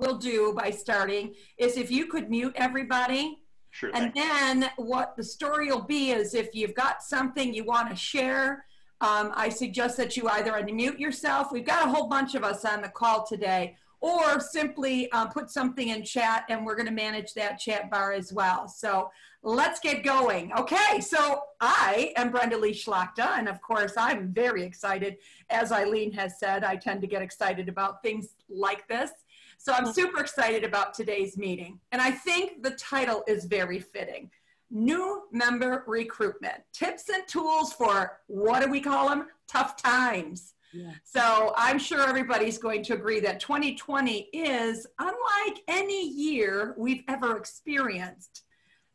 we'll do by starting is if you could mute everybody. Sure. And then what the story will be is if you've got something you want to share, I suggest that you either unmute yourself. We've got a whole bunch of us on the call today, or simply put something in chat and we're going to manage that chat bar as well. So let's get going. Okay, so I am Brendalee Szlachta, and of course I'm very excited. As Eileen has said, I tend to get excited about things like this. So I'm super excited about today's meeting. And I think the title is very fitting. New Member Recruitment, Tips and Tools for, what do we call them? Tough times. Yeah. So I'm sure everybody's going to agree that 2020 is unlike any year we've ever experienced.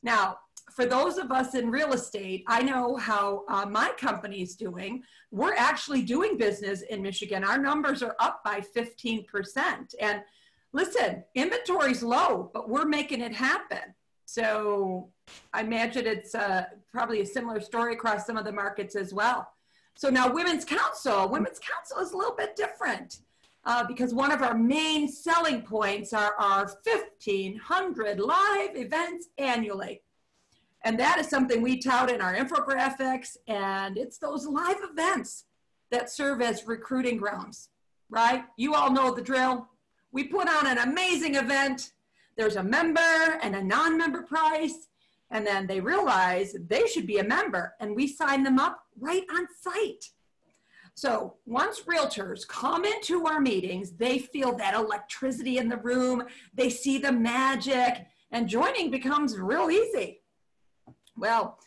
Now, for those of us in real estate, I know how my company's doing. We're actually doing business in Michigan. Our numbers are up by 15%. And listen, inventory's low, but we're making it happen. So I imagine it's probably a similar story across some of the markets as well. So now Women's Council is a little bit different because one of our main selling points are our 1,500 live events annually. And that is something we tout in our infographics, and it's those live events that serve as recruiting grounds, right? You all know the drill. We put on an amazing event. There's a member and a non-member price, and then they realize they should be a member, and we sign them up right on site. So once realtors come into our meetings, they feel that electricity in the room, they see the magic, and joining becomes real easy. Well,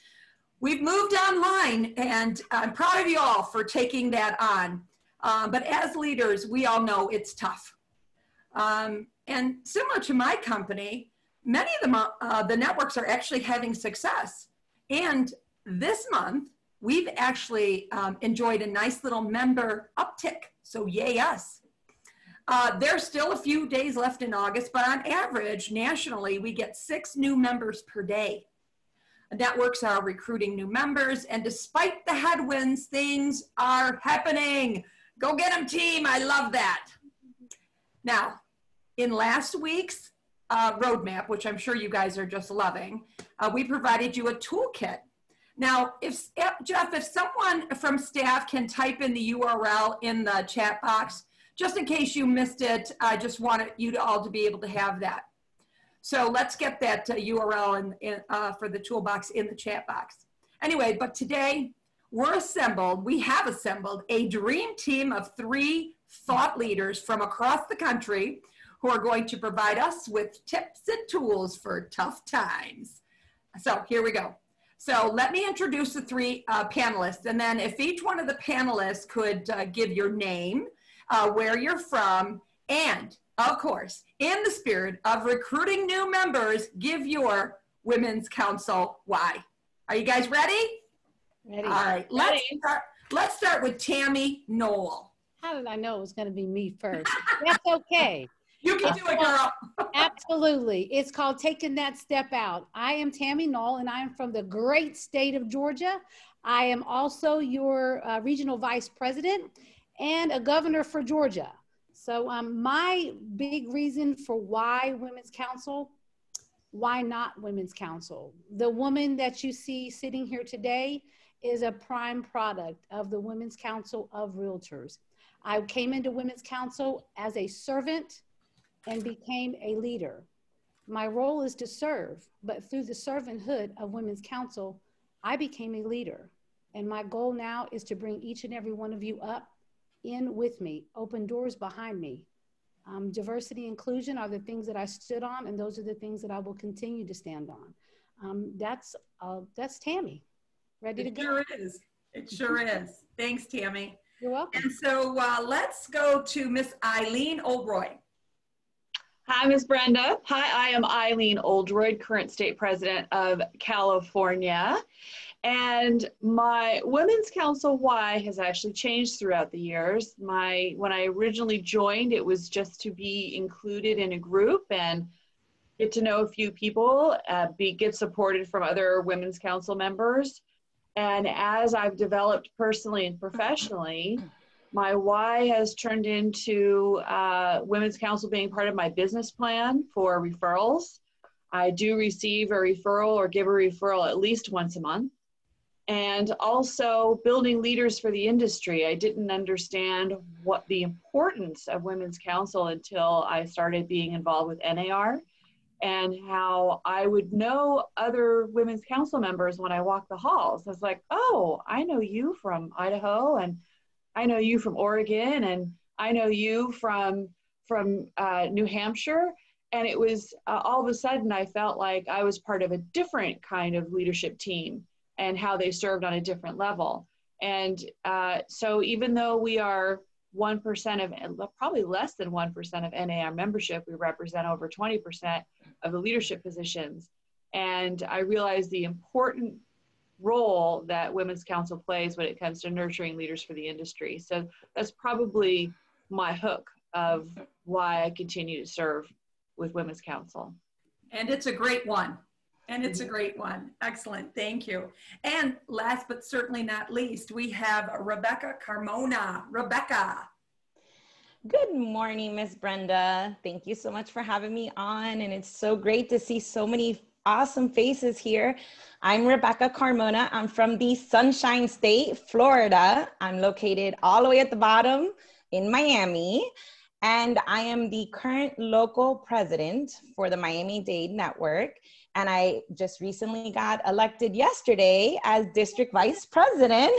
we've moved online, and I'm proud of you all for taking that on. But as leaders, we all know it's tough. And similar to my company, many of the networks are actually having success. And this month, we've actually enjoyed a nice little member uptick. So yay us. There's still a few days left in August, but on average, nationally, we get 6 new members per day. Networks are recruiting new members, and despite the headwinds, things are happening. Go get them, team. I love that. Now, in last week's roadmap, which I'm sure you guys are just loving, we provided you a toolkit. Now, Jeff, if someone from staff can type in the URL in the chat box, just in case you missed it, I just wanted you to all to be able to have that. So let's get that URL for the toolbox in the chat box. Anyway, but today we have assembled a dream team of 3 thought leaders from across the country who are going to provide us with tips and tools for tough times. So here we go. So let me introduce the 3 panelists, and then if each one of the panelists could give your name, where you're from, and of course, in the spirit of recruiting new members, give your Women's Council why. Are you guys ready? Ready. All right, let's start with Tammy Noll. How did I know it was going to be me first? That's okay. You can do it, girl. Absolutely. It's called Taking That Step Out. I am Tammy Noll, and I am from the great state of Georgia. I am also your regional vice president and a governor for Georgia. So my big reason for why Women's Council, why not Women's Council? The woman that you see sitting here today is a prime product of the Women's Council of Realtors. I came into Women's Council as a servant and became a leader. My role is to serve, but through the servanthood of Women's Council, I became a leader. And my goal now is to bring each and every one of you up in with me, open doors behind me. Diversity and inclusion are the things that I stood on, and those are the things that I will continue to stand on. That's Tammy. Ready to go? It sure is. It sure is. Thanks, Tammy. You're welcome. And so let's go to Miss Eileen Oldroyd. Hi, Ms. Brenda. Hi, I am Eileen Oldroyd, current state president of California. And my Women's Council why has actually changed throughout the years. When I originally joined, it was just to be included in a group and get to know a few people, get supported from other Women's Council members. And as I've developed personally and professionally, My why has turned into Women's Council being part of my business plan for referrals. I do receive a referral or give a referral at least once a month. And also building leaders for the industry. I didn't understand what the importance of Women's Council until I started being involved with NAR, and how I would know other Women's Council members when I walk the halls. I was like, oh, I know you from Idaho, and I know you from Oregon, and I know you from New Hampshire. And it was all of a sudden I felt like I was part of a different kind of leadership team and how they served on a different level. And so even though we are 1% of, probably less than 1% of NAR membership, we represent over 20% of the leadership positions. And I realized the important role that Women's Council plays when it comes to nurturing leaders for the industry. So that's probably my hook of why I continue to serve with Women's Council. And it's a great one. And it's a great one. Excellent. Thank you. And last but certainly not least, we have Rebecca Carmona. Rebecca. Good morning, Miss Brenda. Thank you so much for having me on. And it's so great to see so many awesome faces here. I'm Rebecca Carmona. I'm from the Sunshine State, Florida. I'm located all the way at the bottom in Miami. And I am the current local president for the Miami-Dade Network. And I just recently got elected yesterday as district vice president.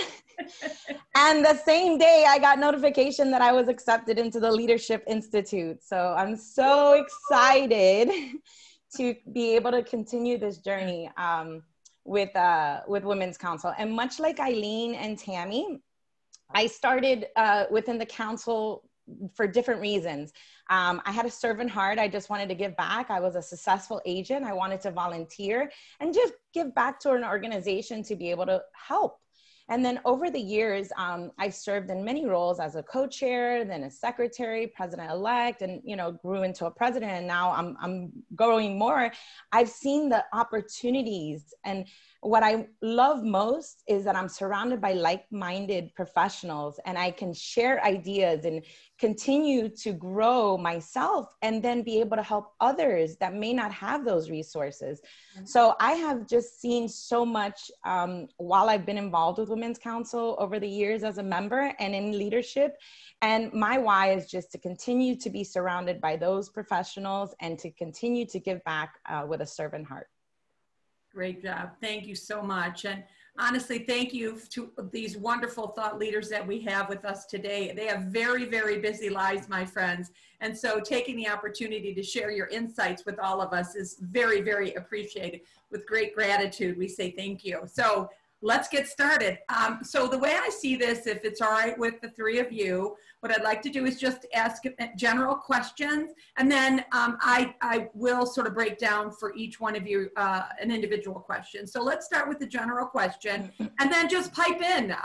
And the same day I got notification that I was accepted into the Leadership Institute. So I'm so excited to be able to continue this journey with Women's Council. And much like Eileen and Tammy, I started within the council for different reasons. I had a servant heart. I just wanted to give back. I was a successful agent. I wanted to volunteer and just give back to an organization to be able to help. And then over the years, I served in many roles as a co-chair, then a secretary, president-elect, and grew into a president. And now I'm growing more. I've seen the opportunities, and what I love most is that I'm surrounded by like-minded professionals, and I can share ideas and continue to grow myself and then be able to help others that may not have those resources. So I have just seen so much while I've been involved with Women's Council over the years as a member and in leadership. And my why is just to continue to be surrounded by those professionals and to continue to give back with a servant heart. Great job. Thank you so much. And honestly, thank you to these wonderful thought leaders that we have with us today. They have very, very busy lives, my friends. And so taking the opportunity to share your insights with all of us is very, very appreciated. With great gratitude, we say thank you. So let's get started. So the way I see this, if it's all right with the three of you, what I'd like to do is just ask general questions, and then I will sort of break down for each one of you an individual question. So let's start with the general question, and then just pipe in.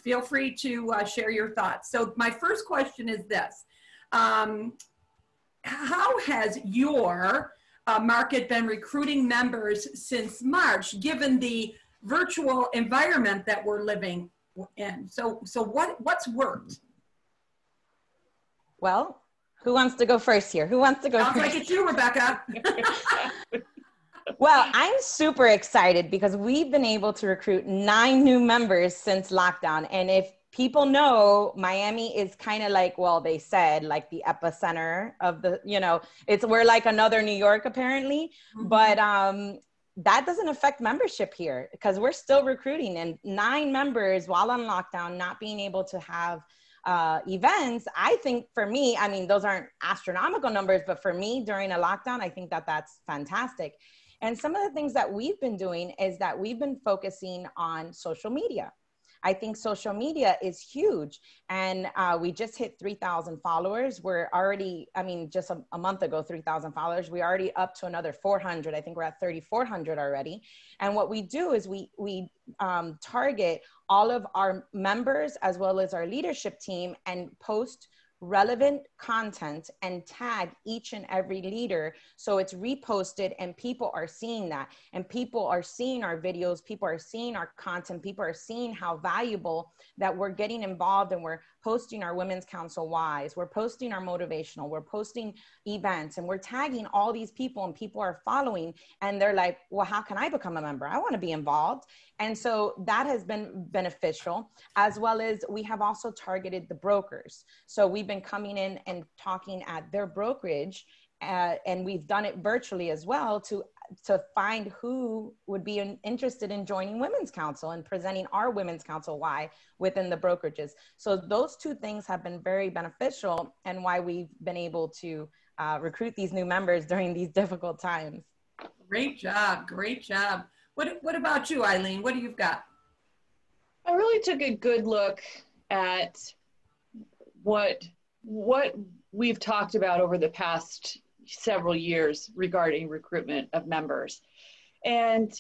Feel free to share your thoughts. So my first question is this. How has your market been recruiting members since March, given the virtual environment that we're living in? So what's worked? Well, who wants to go first here? Who wants to go Sounds first? like it's you, Rebecca. Well, I'm super excited because we've been able to recruit 9 new members since lockdown. And if people know, Miami is kind of like, well, they said like the epicenter of the, we're like another New York apparently, but that doesn't affect membership here because we're still recruiting, and 9 members while on lockdown, not being able to have events. I think for me, I mean, those aren't astronomical numbers, but for me during a lockdown, I think that that's fantastic. And some of the things that we've been doing is that we've been focusing on social media. I think social media is huge. And we just hit 3,000 followers. We're already, I mean, just a month ago, 3,000 followers. We're already up to another 400. I think we're at 3,400 already. And what we do is we target all of our members as well as our leadership team and post relevant content and tag each and every leader, so it's reposted and people are seeing that, and people are seeing our videos, people are seeing our content, people are seeing how valuable that we're getting involved, and we're posting our Women's Council Whys, we're posting our motivational, we're posting events, and we're tagging all these people, and people are following, and they're like, well, how can I become a member? I want to be involved. And so that has been beneficial, as well as we have also targeted the brokers. So we've been coming in and talking at their brokerage, and we've done it virtually as well to find who would be interested in joining Women's Council and presenting our Women's Council Why within the brokerages. So those two things have been very beneficial, and why we've been able to recruit these new members during these difficult times. Great job. Great job. What about you, Eileen? What do you've got? I really took a good look at what we've talked about over the past several years regarding recruitment of members. And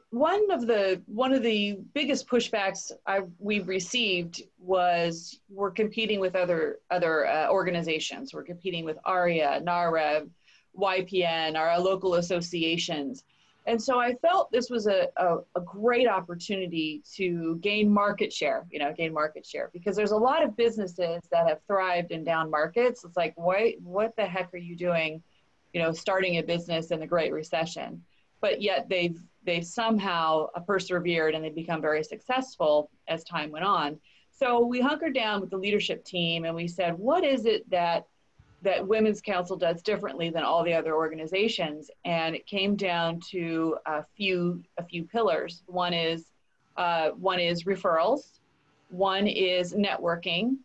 one of the biggest pushbacks we've received was we're competing with other organizations. We're competing with ARIA, NAREV, YPN, our local associations. And so I felt this was a great opportunity to gain market share, because there's a lot of businesses that have thrived in down markets. It's like, what the heck are you doing, starting a business in the Great Recession? But yet they've somehow persevered, and they've become very successful as time went on. So we hunkered down with the leadership team, and we said, what is it that Women's Council does differently than all the other organizations? And it came down to a few pillars. One is referrals, one is networking,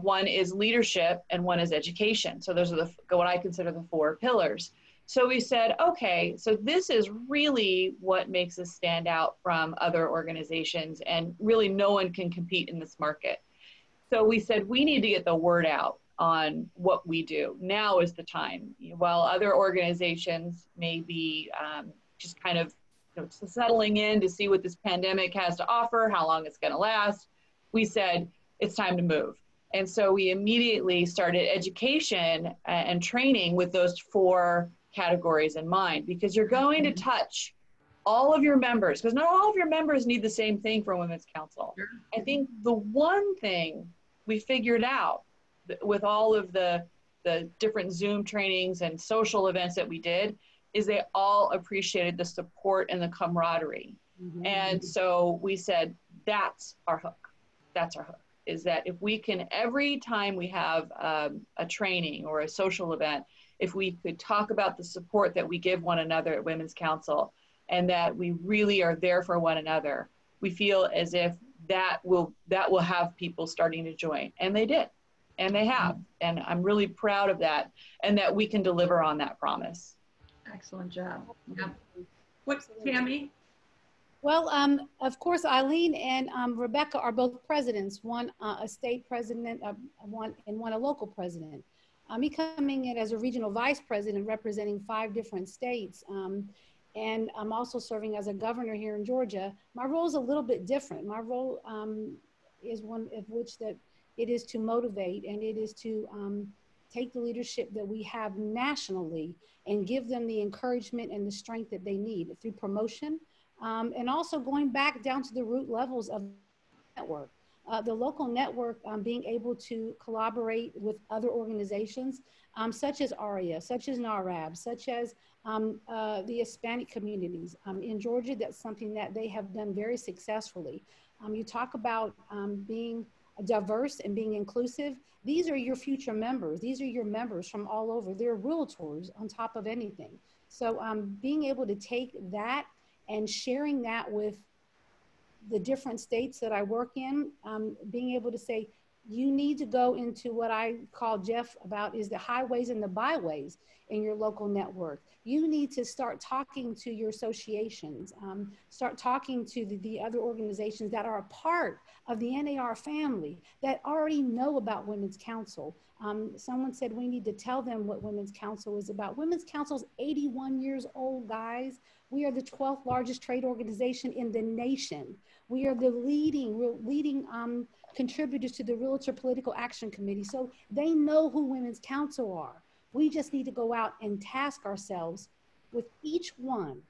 one is leadership, and one is education. So those are what I consider the 4 pillars. So we said, okay, so this is really what makes us stand out from other organizations, and really no one can compete in this market. So we said, we need to get the word out on what we do. Now is the time. While other organizations may be just kind of settling in to see what this pandemic has to offer, how long it's going to last, we said it's time to move. And so we immediately started education and training with those 4 categories in mind, because you're going to touch all of your members, because not all of your members need the same thing for Women's Council. I think the one thing we figured out with all of the different Zoom trainings and social events that we did is they all appreciated the support and the camaraderie. And so we said, that's our hook. That's our hook, is that if we can, every time we have a training or a social event, if we could talk about the support that we give one another at Women's Council, and that we really are there for one another, we feel as if that will have people starting to join. And they did. And they have, and I'm really proud of that, and that we can deliver on that promise. Excellent job. Yeah. What's Tammy? Well, of course, Eileen and Rebecca are both presidents, one a state president, one a local president. Me coming in as a regional vice president representing 5 different states, and I'm also serving as a governor here in Georgia. My role is a little bit different. My role is one of which that it is to motivate, and it is to take the leadership that we have nationally and give them the encouragement and the strength that they need through promotion, and also going back down to the root levels of the network. The local network being able to collaborate with other organizations such as ARIA, such as NAREV, such as the Hispanic communities. In Georgia, that's something that they have done very successfully. You talk about being diverse and being inclusive. These are your future members. These are your members from all over. They're realtors on top of anything. So being able to take that and sharing that with the different states that I work in, being able to say, you need to go into what I call Jeff about is the highways and the byways in your local network. You need to start talking to your associations, start talking to the other organizations that are a part of the NAR family that already know about Women's Council. Someone said we need to tell them what Women's Council is about. Women's Council is 81 years old, guys. We are the 12th largest trade organization in the nation. We are the leading contributors to the Realtor Political Action Committee, so they know who Women's Council are. We just need to go out and task ourselves with each one.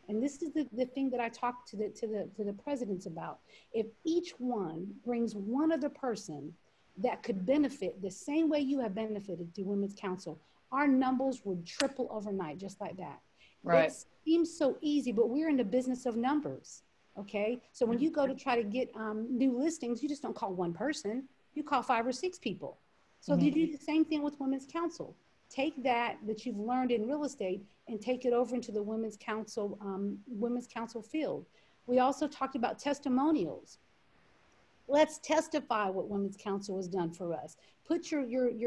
And this is the thing that I talked to the presidents about. If each one brings one other person that could benefit the same way you have benefited through Women's Council, our numbers would triple overnight, just like that. Right. It seems so easy, but we're in the business of numbers. Okay. So when you go to try to get new listings, you just don't call one person, you call 5 or 6 people. So you do the same thing with Women's Council. Take that you've learned in real estate and take it over into the Women's Council field. We also talked about testimonials. Let's testify what Women's Council has done for us. Put your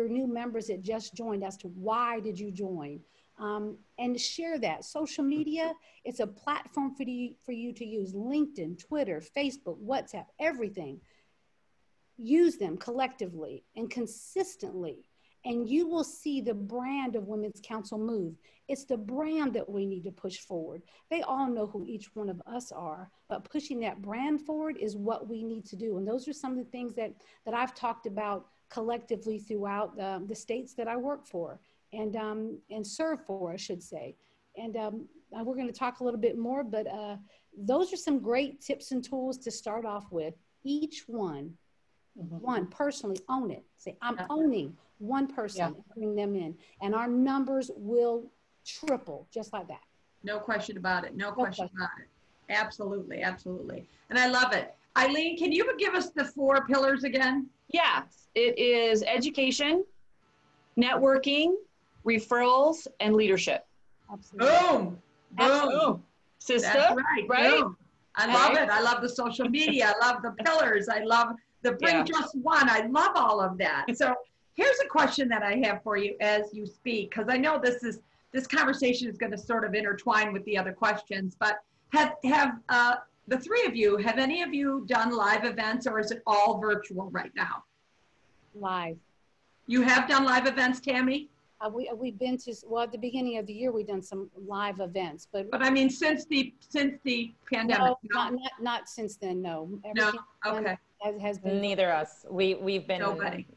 new members that just joined as to why did you join, and share that. Social media, it's a platform for you to use. LinkedIn, Twitter, Facebook, WhatsApp, everything. Use them collectively and consistently, and you will see the brand of Women's Council move. It's the brand that we need to push forward. They all know who each one of us are, but pushing that brand forward is what we need to do. And those are some of the things that I've talked about collectively throughout the states that I work for and serve for, I should say. And we're going to talk a little bit more, but those are some great tips and tools to start off with. Each one personally own it. Say, I'm owning one person, and bring them in, and our numbers will triple just like that. No question about it. No question about it. Absolutely. Absolutely. And I love it. Eileen, can you give us the 4 pillars again? Yes, it is education, networking, referrals, and leadership. Absolutely. Boom. Boom. Sister, That's right. Boom. I love it. I love the social media. I love the pillars. I love the bring just one. I love all of that. So here's a question that I have for you as you speak, because I know this conversation is going to sort of intertwine with the other questions, but have the 3 of you, have any of you done live events, or is it all virtual right now? Live. You have done live events, Tammy? We've been to, well, at the beginning of the year, we've done some live events, but I mean, since the pandemic. No, not since then. No. No. Okay. Has been Neither us. We've been. Nobody.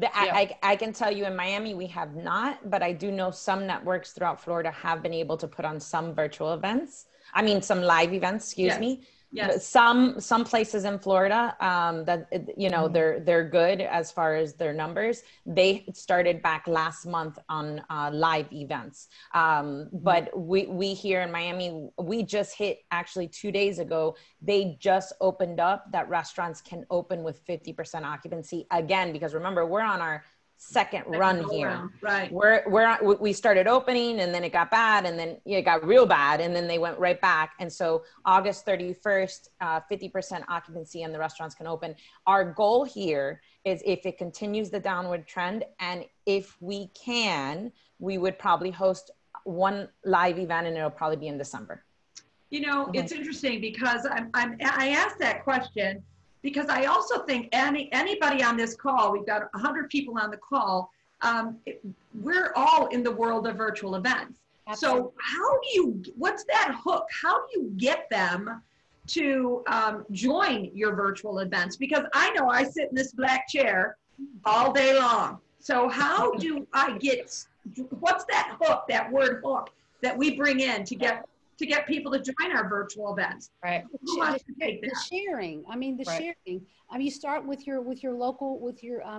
I can tell you in Miami, we have not, but I do know some networks throughout Florida have been able to put on some virtual events. I mean, some live events, excuse me. Yes. Some places in Florida that, you know, they're good as far as their numbers. They started back last month on live events. But we here in Miami, we just hit actually 2 days ago, they just opened up that restaurants can open with 50% occupancy again, because remember, we're on our second run here. Right. We started opening and then it got bad and then it got real bad and then they went right back. And so August 31st, 50% occupancy and the restaurants can open. Our goal here is if it continues the downward trend, and if we can, we would probably host one live event and it'll probably be in December. You know, it's interesting because I asked that question because I also think anybody on this call, we've got 100 people on the call, we're all in the world of virtual events. Absolutely. So what's that hook? How do you get them to join your virtual events? Because I know I sit in this black chair all day long. So how do I what's that hook, that word hook that we bring in to get people to join our virtual events? Right. The sharing. I mean, sharing. I mean, you start with your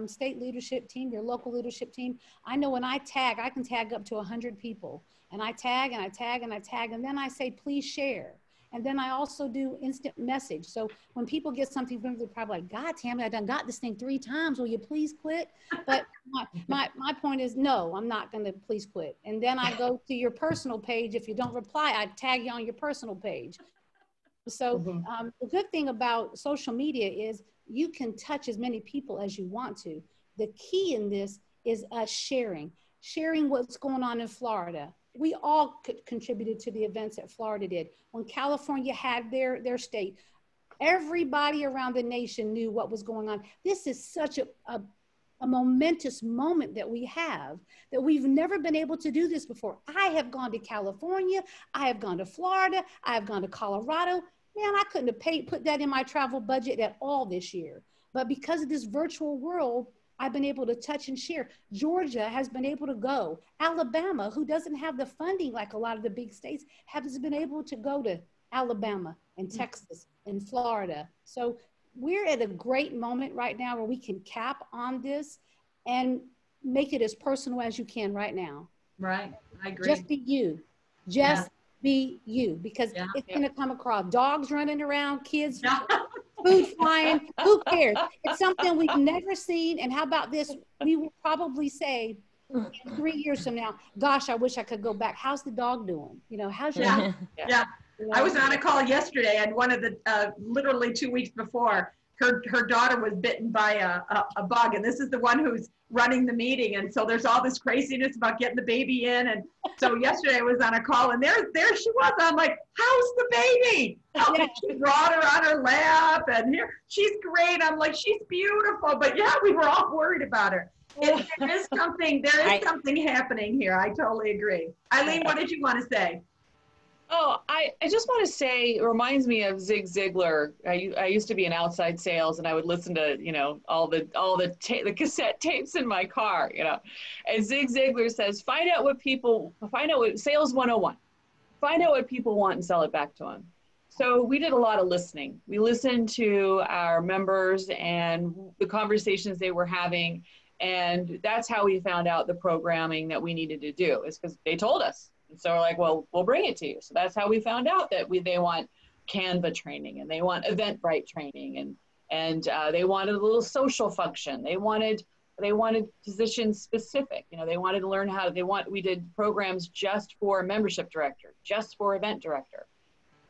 state leadership team, your local leadership team. I know when I can tag up to 100 people, and I tag and I tag and I tag, and then I say, please share. And then I also do instant message. So when people get something from me, they're probably like, God, Tammy, I done got this thing 3 times. Will you please quit? But my point is, no, I'm not going to please quit. And then I go to your personal page. If you don't reply, I tag you on your personal page. So the good thing about social media is you can touch as many people as you want to. The key in this is us sharing what's going on in Florida. We all contributed to the events that Florida did. When California had their state, everybody around the nation knew what was going on. This is such a momentous moment that we have, that we've never been able to do this before. I have gone to California. I have gone to Florida. I have gone to Colorado. Man, I couldn't have put that in my travel budget at all this year. But because of this virtual world, I've been able to touch and share. Georgia has been able to go. Alabama, who doesn't have the funding like a lot of the big states, has been able to go to Alabama and Texas and Florida. So we're at a great moment right now where we can cap on this and make it as personal as you can right now. Right, I agree. Just be you. Just be you, because it's going to come across. Dogs running around, kids, food flying, who cares? It's something we've never seen. And how about this? We will probably say in 3 years from now, gosh, I wish I could go back. How's the dog doing? You know, how's your Yeah. I was on a call yesterday, and one of the, literally 2 weeks before, her daughter was bitten by a bug, and this is the one who's running the meeting, and so there's all this craziness about getting the baby in, and so yesterday I was on a call, and there she was. I'm like, how's the baby? Oh, she brought her on her lap, and here she's great. I'm like, she's beautiful, but yeah, we were all worried about her. There is something happening here. I totally agree. Eileen, what did you want to say? Oh, I just want to say, it reminds me of Zig Ziglar. I used to be in outside sales, and I would listen to, you know, all the cassette tapes in my car, you know. And Zig Ziglar says, find out what sales 101, find out what people want and sell it back to them. So we did a lot of listening. We listened to our members and the conversations they were having. And that's how we found out the programming that we needed to do, is because they told us. And so we're like, well, we'll bring it to you. So that's how we found out that they want Canva training, and they want Eventbrite training, and they wanted a little social function. They wanted position specific. You know, they wanted to learn we did programs just for membership director, just for event director.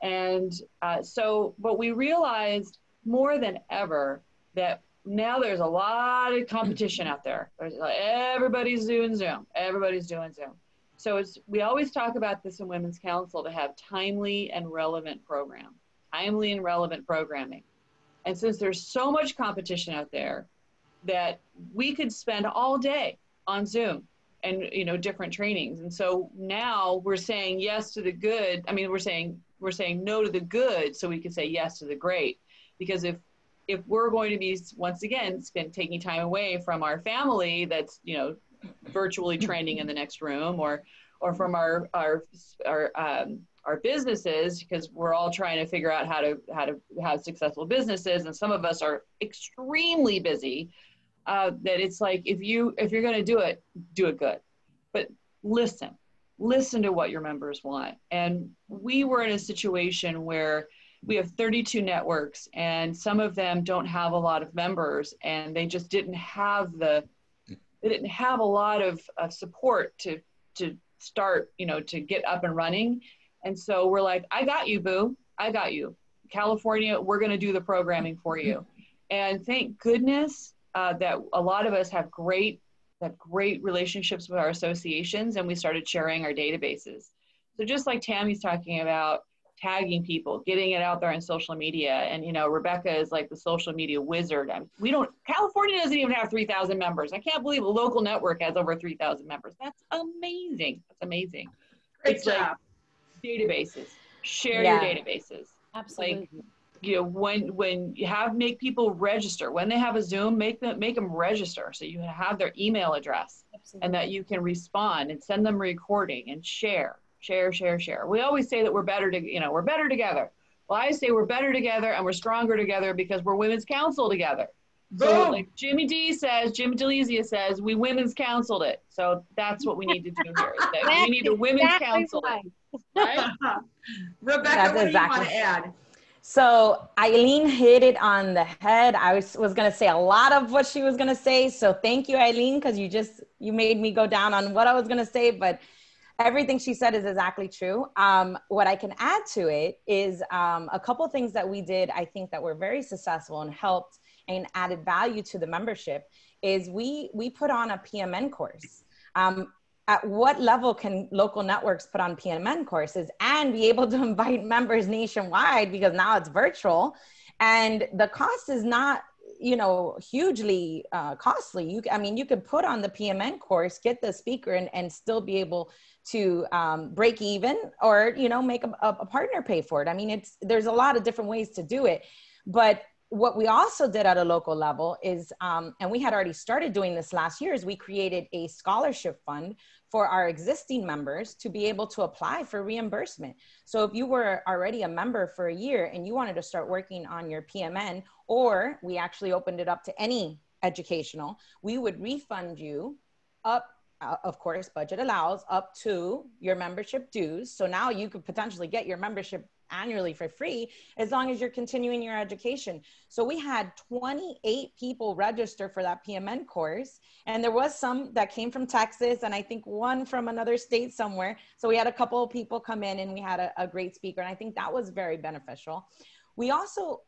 And but we realized more than ever that now there's a lot of competition out there. Everybody's doing Zoom. Everybody's doing Zoom. So we always talk about this in Women's Council, to have timely and relevant programming. And since there's so much competition out there, that we could spend all day on Zoom and, you know, different trainings. And so now we're saying yes to the good. I mean, we're saying no to the good so we can say yes to the great. Because if we're going to be, once again, taking time away from our family that's, you know, virtually training in the next room, or from our businesses, because we're all trying to figure out how to have successful businesses, and some of us are extremely busy, that it's like, if you're going to do it good, but listen to what your members want. And we were in a situation where we have 32 networks, and some of them don't have a lot of members, and they just didn't have a lot of support to start, you know, to get up and running. And so we're like, I got you, boo. I got you. California, we're going to do the programming for you. And thank goodness that a lot of us have great relationships with our associations, and we started sharing our databases. So just like Tammy's talking about, tagging people, getting it out there on social media. And, you know, Rebecca is like the social media wizard. California doesn't even have 3,000 members. I can't believe a local network has over 3,000 members. That's amazing. That's amazing. Great job. Like databases, share your databases. Absolutely. Like, you know, when you make people register, when they have a Zoom, make them register, so you have their email address. Absolutely. And that you can respond and send them recording and share. We always say that we're better together. Well, I say we're better together and we're stronger together because we're Women's Council together. So like Jimmy Delezia says, we Women's Counciled it. So that's what we need to do here. We need to Women's Council it. Right? Rebecca, what do you want to add? So Eileen hit it on the head. I was going to say a lot of what she was going to say. So thank you, Eileen, because you made me go down on what I was going to say, but everything she said is exactly true. What I can add to it is a couple of things that we did, I think, that were very successful and helped and added value to the membership is we put on a PMN course. At what level can local networks put on PMN courses and be able to invite members nationwide, because now it's virtual and the cost is not, you know, hugely costly. You could put on the PMN course, get the speaker and still be able to break even, or, you know, make a partner pay for it. I mean, there's a lot of different ways to do it, but what we also did at a local level is, and we had already started doing this last year, is we created a scholarship fund for our existing members to be able to apply for reimbursement. So if you were already a member for a year and you wanted to start working on your PMN, or we actually opened it up to any educational, we would refund you up, of course, budget allows, up to your membership dues. So now you could potentially get your membership annually for free as long as you're continuing your education. So we had 28 people register for that PMN course, and there was some that came from Texas, and I think one from another state somewhere. So we had a couple of people come in, and we had a great speaker, and I think that was very beneficial. We also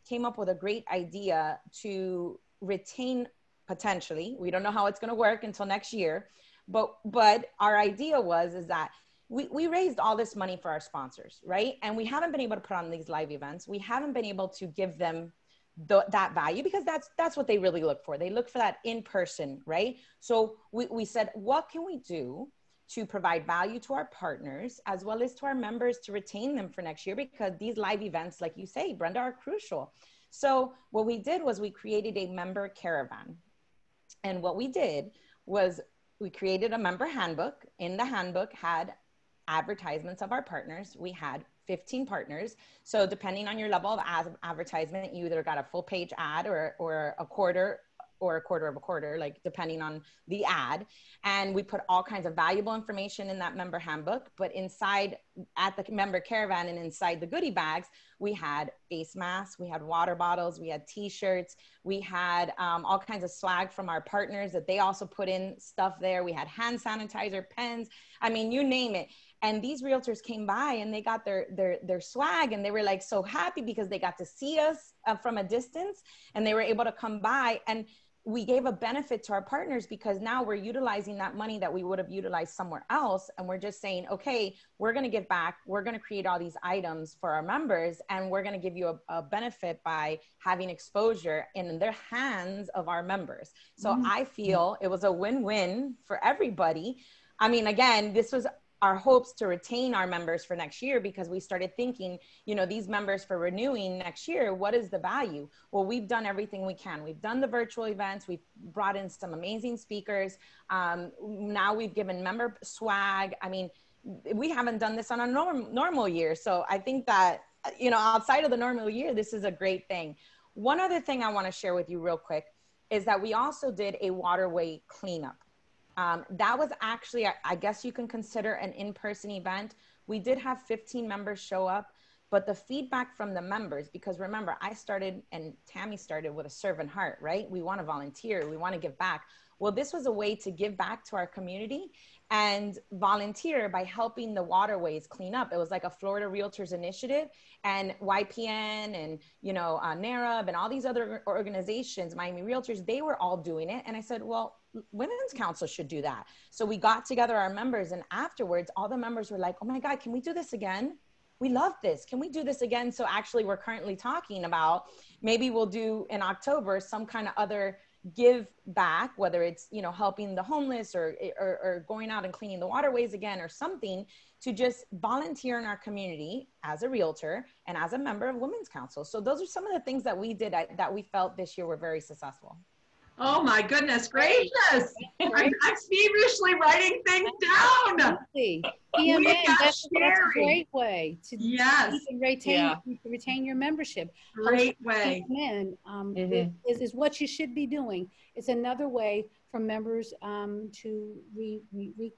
came up with a great idea to retain, potentially, we don't know how it's going to work until next year, but our idea is that we raised all this money for our sponsors, right? And we haven't been able to put on these live events. We haven't been able to give them that value, because that's what they really look for. They look for that in person, right? So we said, what can we do to provide value to our partners as well as to our members to retain them for next year? Because these live events, like you say, Brenda, are crucial. So what we did was we created a member caravan. And what we did was we created a member handbook. In the handbook had advertisements of our partners. We had 15 partners. So depending on your level of advertisement, you either got a full page ad or a quarter or a quarter of a quarter, like depending on the ad. And we put all kinds of valuable information in that member handbook, but inside at the member caravan and inside the goodie bags, we had face masks, we had water bottles, we had t-shirts, we had all kinds of swag from our partners that they also put in stuff there. We had hand sanitizer, pens, I mean, you name it. And these realtors came by and they got their swag, and they were like so happy because they got to see us from a distance, and they were able to come by. And we gave a benefit to our partners because now we're utilizing that money that we would have utilized somewhere else. And we're just saying, okay, we're going to give back. We're going to create all these items for our members, and we're going to give you a benefit by having exposure in the hands of our members. So I feel it was a win-win for everybody. I mean, again, this was our hopes to retain our members for next year, because we started thinking, you know, these members for renewing next year, what is the value? Well, we've done everything we can. We've done the virtual events. We've brought in some amazing speakers. Now we've given member swag. I mean, we haven't done this on a normal year. So I think that, you know, outside of the normal year, this is a great thing. One other thing I want to share with you real quick is that we also did a waterway cleanup. That was actually, I guess you can consider an in-person event. We did have 15 members show up, but the feedback from the members, because remember, I started and Tammy started with a servant heart, right? We want to volunteer. We want to give back. Well, this was a way to give back to our community and volunteer by helping the waterways clean up. It was like a Florida Realtors initiative, and YPN and, you know, NARAB and all these other organizations, Miami Realtors, they were all doing it. And I said, well, Women's Council should do that. So we got together our members, and afterwards, all the members were like, oh my God, can we do this again? We love this. Can we do this again? So actually we're currently talking about, maybe we'll do in October some kind of other give back, whether it's, you know, helping the homeless or going out and cleaning the waterways again or something, to just volunteer in our community as a realtor and as a member of Women's Council. So those are some of the things that we did that we felt this year were very successful. Oh my goodness gracious. I'm feverishly writing things down. That's a great way to, retain your membership. Great way. Is what you should be doing. It's another way for members to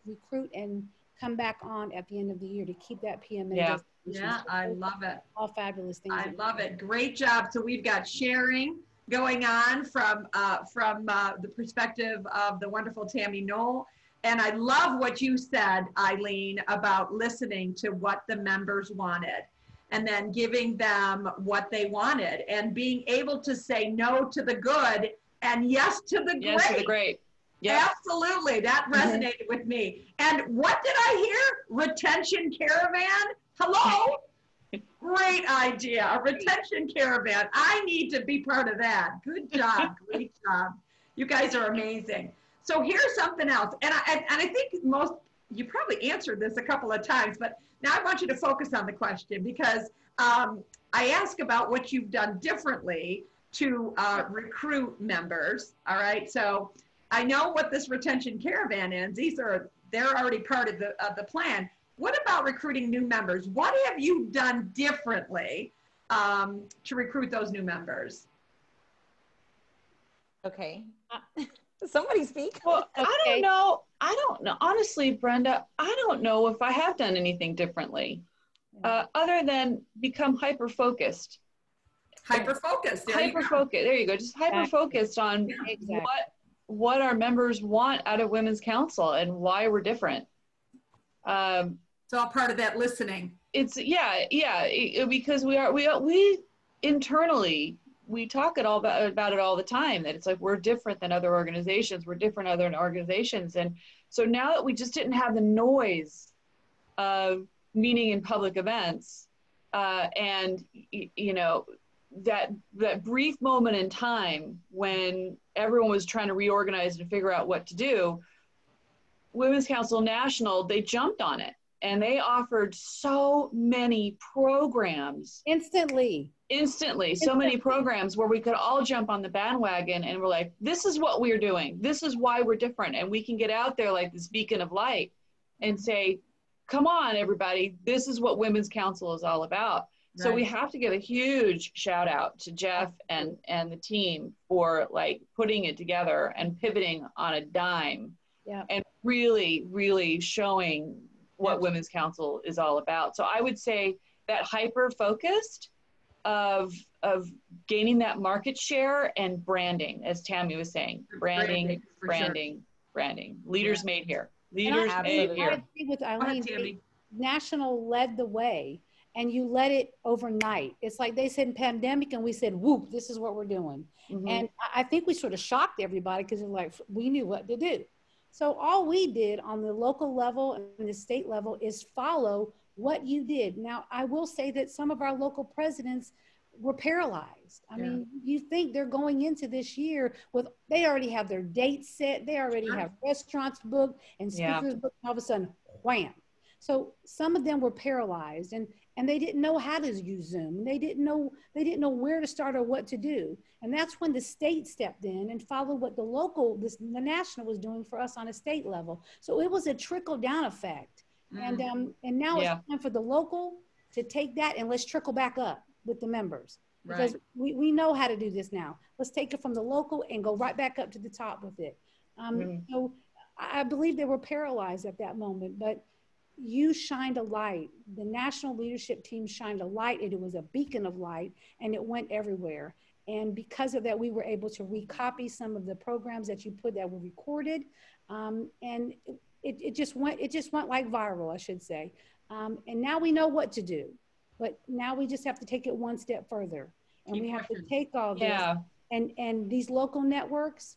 recruit and come back on at the end of the year to keep that PMN. Yeah, I love it. All fabulous things. I love it. Great job. So we've got sharing going on from the perspective of the wonderful Tammy Noll. And I love what you said, Eileen, about listening to what the members wanted and then giving them what they wanted and being able to say no to the good and yes to the great. Yes to the great. Yep. Absolutely. That resonated with me. And what did I hear? Retention caravan? Hello? Great idea. A retention caravan. I need to be part of that. Good job. Great job. You guys are amazing. So here's something else. And I think most you probably answered this a couple of times, but now I want you to focus on the question because I ask about what you've done differently to recruit members. All right, so I know what this retention caravan is. They're already part of the plan. What about recruiting new members? What have you done differently to recruit those new members? Okay. Somebody speak. Well, Okay. I don't know. Honestly, Brenda, I don't know if I have done anything differently other than become hyper-focused. Hyper-focused. Hyper-focused. There you go. Just hyper-focused on what our members want out of Women's Council and why we're different. It's all part of that listening. It's because we internally, we talk about it all the time, that it's like we're different than other organizations. We're different than other organizations. And so now that we just didn't have the noise of meeting in public events and, you know, that brief moment in time when everyone was trying to reorganize and figure out what to do, Women's Council National, they jumped on it. And they offered so many programs. Instantly. So many programs where we could all jump on the bandwagon and we're like, this is what we're doing. This is why we're different. And we can get out there like this beacon of light and say, come on, everybody, this is what Women's Council is all about. Right. So we have to give a huge shout out to Jeff and the team for like putting it together and pivoting on a dime and really, really showing what Women's Council is all about. So I would say that hyper-focused of gaining that market share and branding, as Tammy was saying, branding. Leaders made here. Leaders made here. I agree with Eileen. National led the way, and you led it overnight. It's like they said in pandemic, and we said, whoop, this is what we're doing. Mm-hmm. And I think we sort of shocked everybody because like we knew what to do. So all we did on the local level and the state level is follow what you did. Now, I will say that some of our local presidents were paralyzed. I mean, you think they're going into this year with, they already have their dates set. They already have restaurants booked and speakers booked. All of a sudden, wham. So some of them were paralyzed and they didn't know how to use Zoom. They didn't know where to start or what to do. And that's when the state stepped in and followed what the national was doing for us on a state level. So it was a trickle down effect. And now it's time for the local to take that and let's trickle back up with the members. Because we know how to do this now. Let's take it from the local and go right back up to the top with it. So I believe they were paralyzed at that moment, but you shined a light. The national leadership team shined a light, and it was a beacon of light, and it went everywhere. And because of that, we were able to recopy some of the programs that you put that were recorded, and it just went like viral, I should say. And now we know what to do, but now we just have to take it one step further, and we have to take all this and these local networks.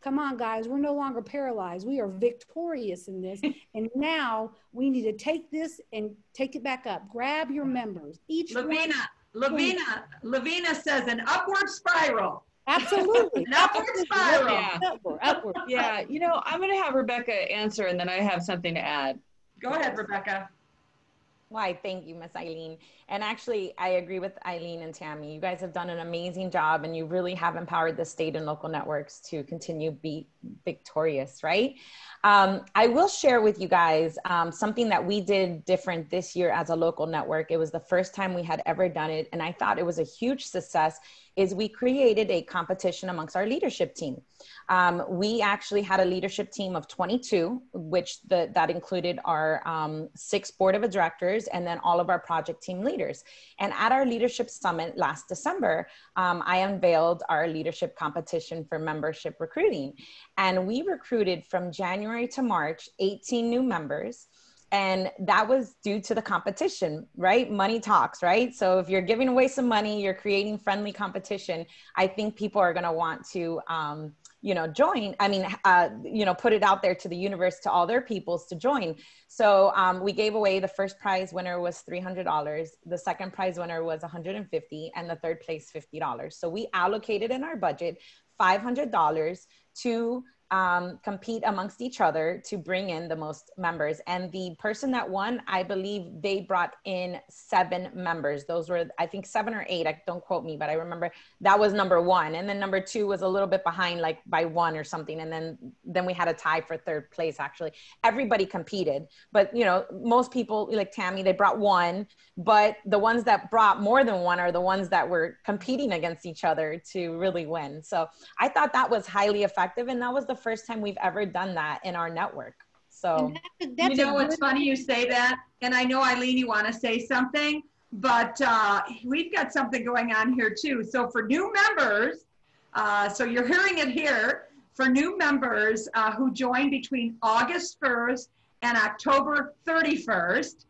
Come on, guys, we're no longer paralyzed. We are victorious in this. And now we need to take this and take it back up. Grab your members. Lavina says an upward spiral. Absolutely. An upward spiral. Upward. Yeah, you know, I'm going to have Rebecca answer and then I have something to add. Go ahead, Rebecca. Why, thank you, Miss Eileen. And actually, I agree with Eileen and Tammy. You guys have done an amazing job and you really have empowered the state and local networks to continue be victorious, right? I will share with you guys something that we did different this year as a local network. It was the first time we had ever done it, and I thought it was a huge success, is we created a competition amongst our leadership team. We actually had a leadership team of 22, which that included our 6 board of directors and then all of our project team leaders. And at our leadership summit last December, I unveiled our leadership competition for membership recruiting. And we recruited from January to March, 18 new members. And that was due to the competition, right? Money talks, right? So if you're giving away some money, you're creating friendly competition, I think people are going to want to, join. I mean, put it out there to the universe, to all their peoples to join. So we gave away, the first prize winner was $300. The second prize winner was $150, and the third place $50. So we allocated in our budget $500 to compete amongst each other to bring in the most members. And the person that won, I believe they brought in 7 members. Those were, I think 7 or 8, don't quote me, but I remember that was number 1. And then number 2 was a little bit behind, like by 1 or something. And then we had a tie for 3rd place, actually. Everybody competed, but you know, most people like Tammy, they brought 1, but the ones that brought more than 1 are the ones that were competing against each other to really win. So I thought that was highly effective. And that was the first time we've ever done that in our network. So you know, it's funny you say that. And I know, Eileen, you want to say something, but we've got something going on here too. So for new members, so you're hearing it here, for new members who join between August 1st and October 31st,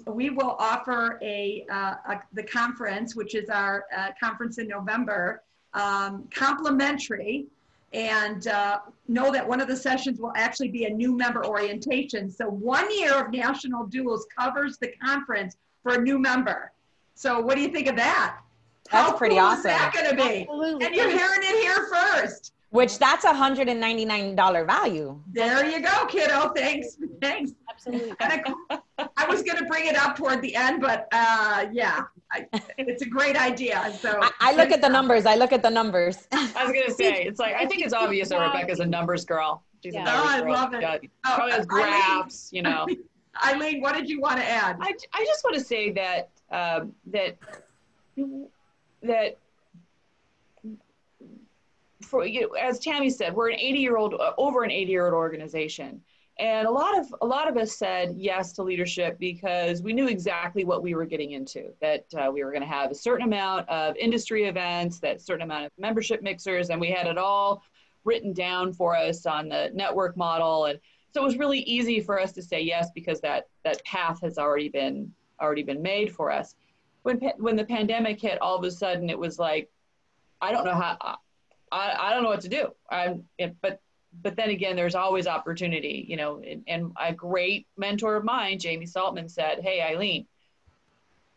we will offer the conference, which is our conference in November, complimentary. And know that one of the sessions will actually be a new member orientation. So 1 year of National Duels covers the conference for a new member. So what do you think of that? That's How pretty cool awesome. Is that going to be? Absolutely. And you're hearing it here first. Which that's $199 value. There you go, kiddo. Thanks. Absolutely. I was going to bring it up toward the end, but yeah, it's a great idea. So I look at the numbers. I look at the numbers. I was going to say, it's like, I think it's obvious that Rebecca's a numbers girl. She's a numbers girl. I love it. Yeah, probably has graphs, you know. Eileen, what did you want to add? I just want to say that, for, you know, as Tammy said, we're over an 80-year-old organization. And a lot of us said yes to leadership because we knew exactly what we were getting into, that we were going to have a certain amount of industry events, that certain amount of membership mixers, and we had it all written down for us on the network model. And so it was really easy for us to say yes because that path has already been made for us. When the pandemic hit, all of a sudden it was like, I don't know how, I don't know what to do. But then again, there's always opportunity, you know, and a great mentor of mine, Jamie Saltman, said, hey, Eileen,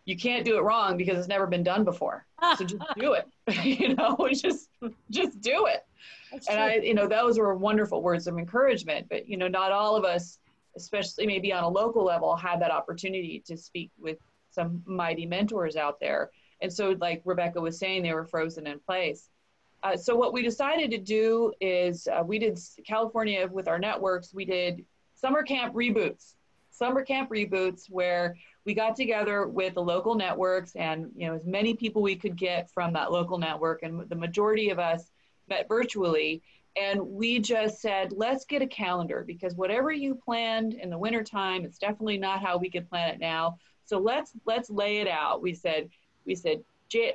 you can't do it wrong because it's never been done before. So just do it, you know, just do it. And you know, those were wonderful words of encouragement, but, you know, not all of us, especially maybe on a local level, had that opportunity to speak with some mighty mentors out there. And so like Rebecca was saying, they were frozen in place. So what we decided to do is we did California with our networks. We did summer camp reboots where we got together with the local networks and, you know, as many people we could get from that local network. And the majority of us met virtually. And we just said, let's get a calendar because whatever you planned in the wintertime, it's definitely not how we could plan it now. So let's lay it out. We said,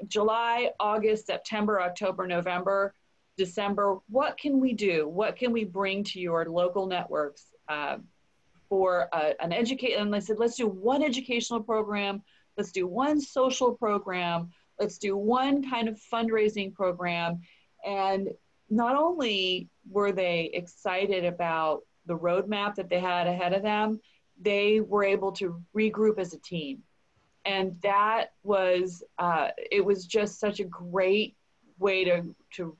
July, August, September, October, November, December, what can we do? What can we bring to your local networks for an education? And I said, let's do one educational program. Let's do one social program. Let's do one kind of fundraising program. And not only were they excited about the roadmap that they had ahead of them, they were able to regroup as a team. And that was, it was just such a great way to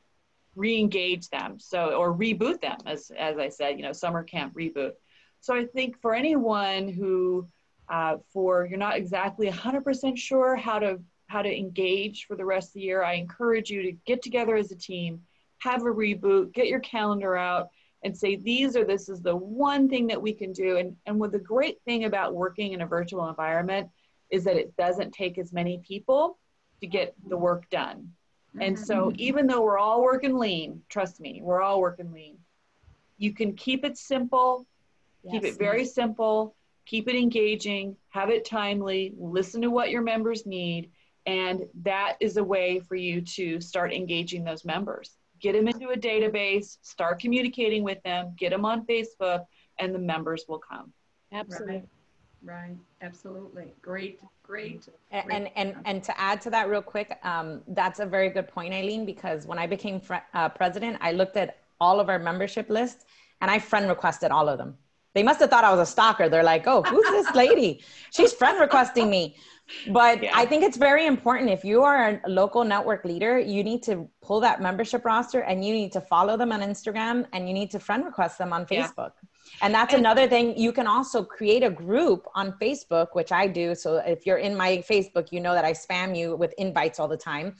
re-engage them. So, or reboot them, as I said, you know, summer camp reboot. So I think for anyone who, you're not exactly 100% sure how to engage for the rest of the year, I encourage you to get together as a team, have a reboot, get your calendar out and say, this is the one thing that we can do. And what the great thing about working in a virtual environment is that it doesn't take as many people to get the work done. And so even though we're all working lean, trust me, we're all working lean, you can keep it simple, keep it very simple, keep it engaging, have it timely, listen to what your members need. And that is a way for you to start engaging those members. Get them into a database, start communicating with them, get them on Facebook, and the members will come. Absolutely. Right. Absolutely. Great. And to add to that real quick, that's a very good point, Eileen, because when I became president, I looked at all of our membership lists and I friend requested all of them. They must have thought I was a stalker. They're like, oh, who's this lady? She's friend requesting me. But Yeah. I think it's very important. If you are a local network leader, you need to pull that membership roster and you need to follow them on Instagram and you need to friend request them on Facebook. And that's another thing. You can also create a group on Facebook, which I do. So if you're in my Facebook, you know that I spam you with invites all the time.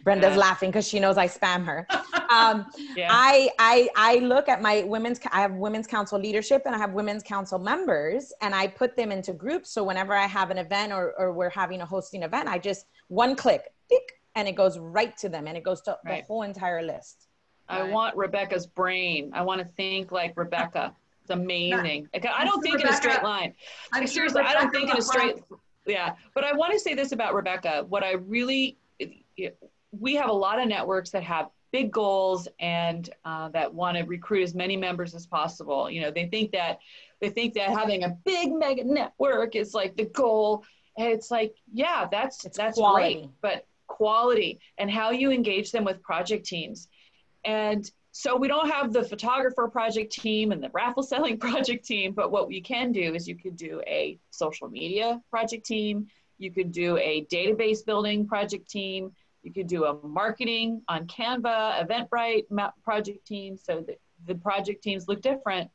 Brenda's laughing because she knows I spam her. I look at my I have women's council leadership and I have women's council members, and I put them into groups. So whenever I have an event or we're having a hosting event, I just one click, and it goes right to them and it goes to the whole entire list. I want Rebecca's brain. I want to think like Rebecca. It's amazing. I don't think in a straight line. Seriously, I don't think in a straight, But I want to say this about Rebecca. We have a lot of networks that have big goals and that want to recruit as many members as possible. You know, they think that having a big mega network is like the goal. And it's like, yeah, that's great, but quality and how you engage them with project teams. And so we don't have the photographer project team and the raffle selling project team, but what we can do is you could do a social media project team. You could do a database building project team. You could do a marketing on Canva, Eventbrite project team. So the project teams look different,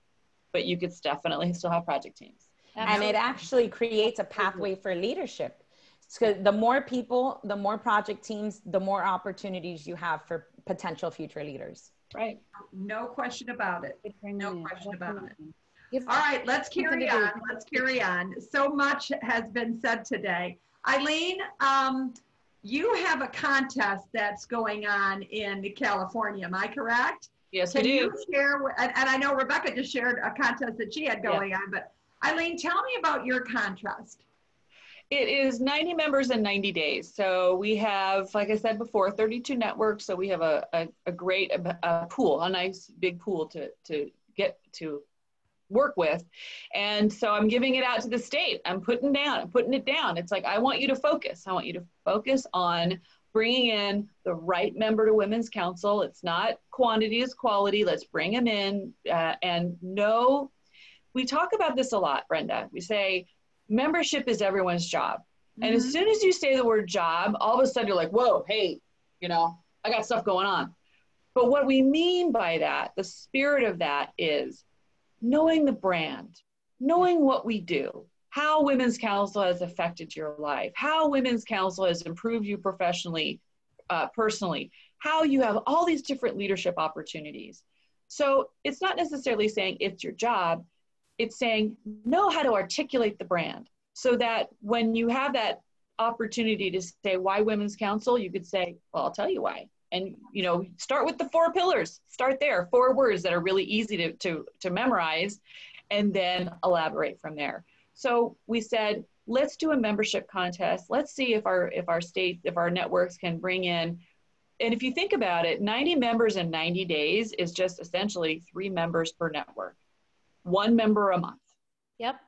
but you could definitely still have project teams. And it actually creates a pathway for leadership. So the more people, the more project teams, the more opportunities you have for potential future leaders. Right. No question about it. No question about it. All right, let's carry on. Let's carry on. So much has been said today. Eileen, you have a contest that's going on in California. Am I correct? Yes, we do. Can you share, and I know Rebecca just shared a contest that she had going on, but Eileen, tell me about your contest. It is 90 members in 90 days. So we have, like I said before, 32 networks. So we have a great pool, a nice big pool to get to work with. And so I'm giving it out to the state. I'm putting it down. It's like, I want you to focus. I want you to focus on bringing in the right member to Women's Council. It's not quantity, it's quality. Let's bring them in and know. We talk about this a lot, Brenda. We say, membership is everyone's job. And as soon as you say the word job, all of a sudden you're like, whoa, hey, you know, I got stuff going on. But what we mean by that, the spirit of that is knowing the brand, knowing what we do, how Women's Council has affected your life, how Women's Council has improved you professionally, personally, how you have all these different leadership opportunities. So it's not necessarily saying it's your job. It's saying, know how to articulate the brand so that when you have that opportunity to say, why Women's Council, you could say, well, I'll tell you why. And, you know, start with the 4 pillars, start there, 4 words that are really easy to memorize, and then elaborate from there. So we said, let's do a membership contest. Let's see if our networks can bring in, and if you think about it, 90 members in 90 days is just essentially 3 members per network. 1 member a month. Yep.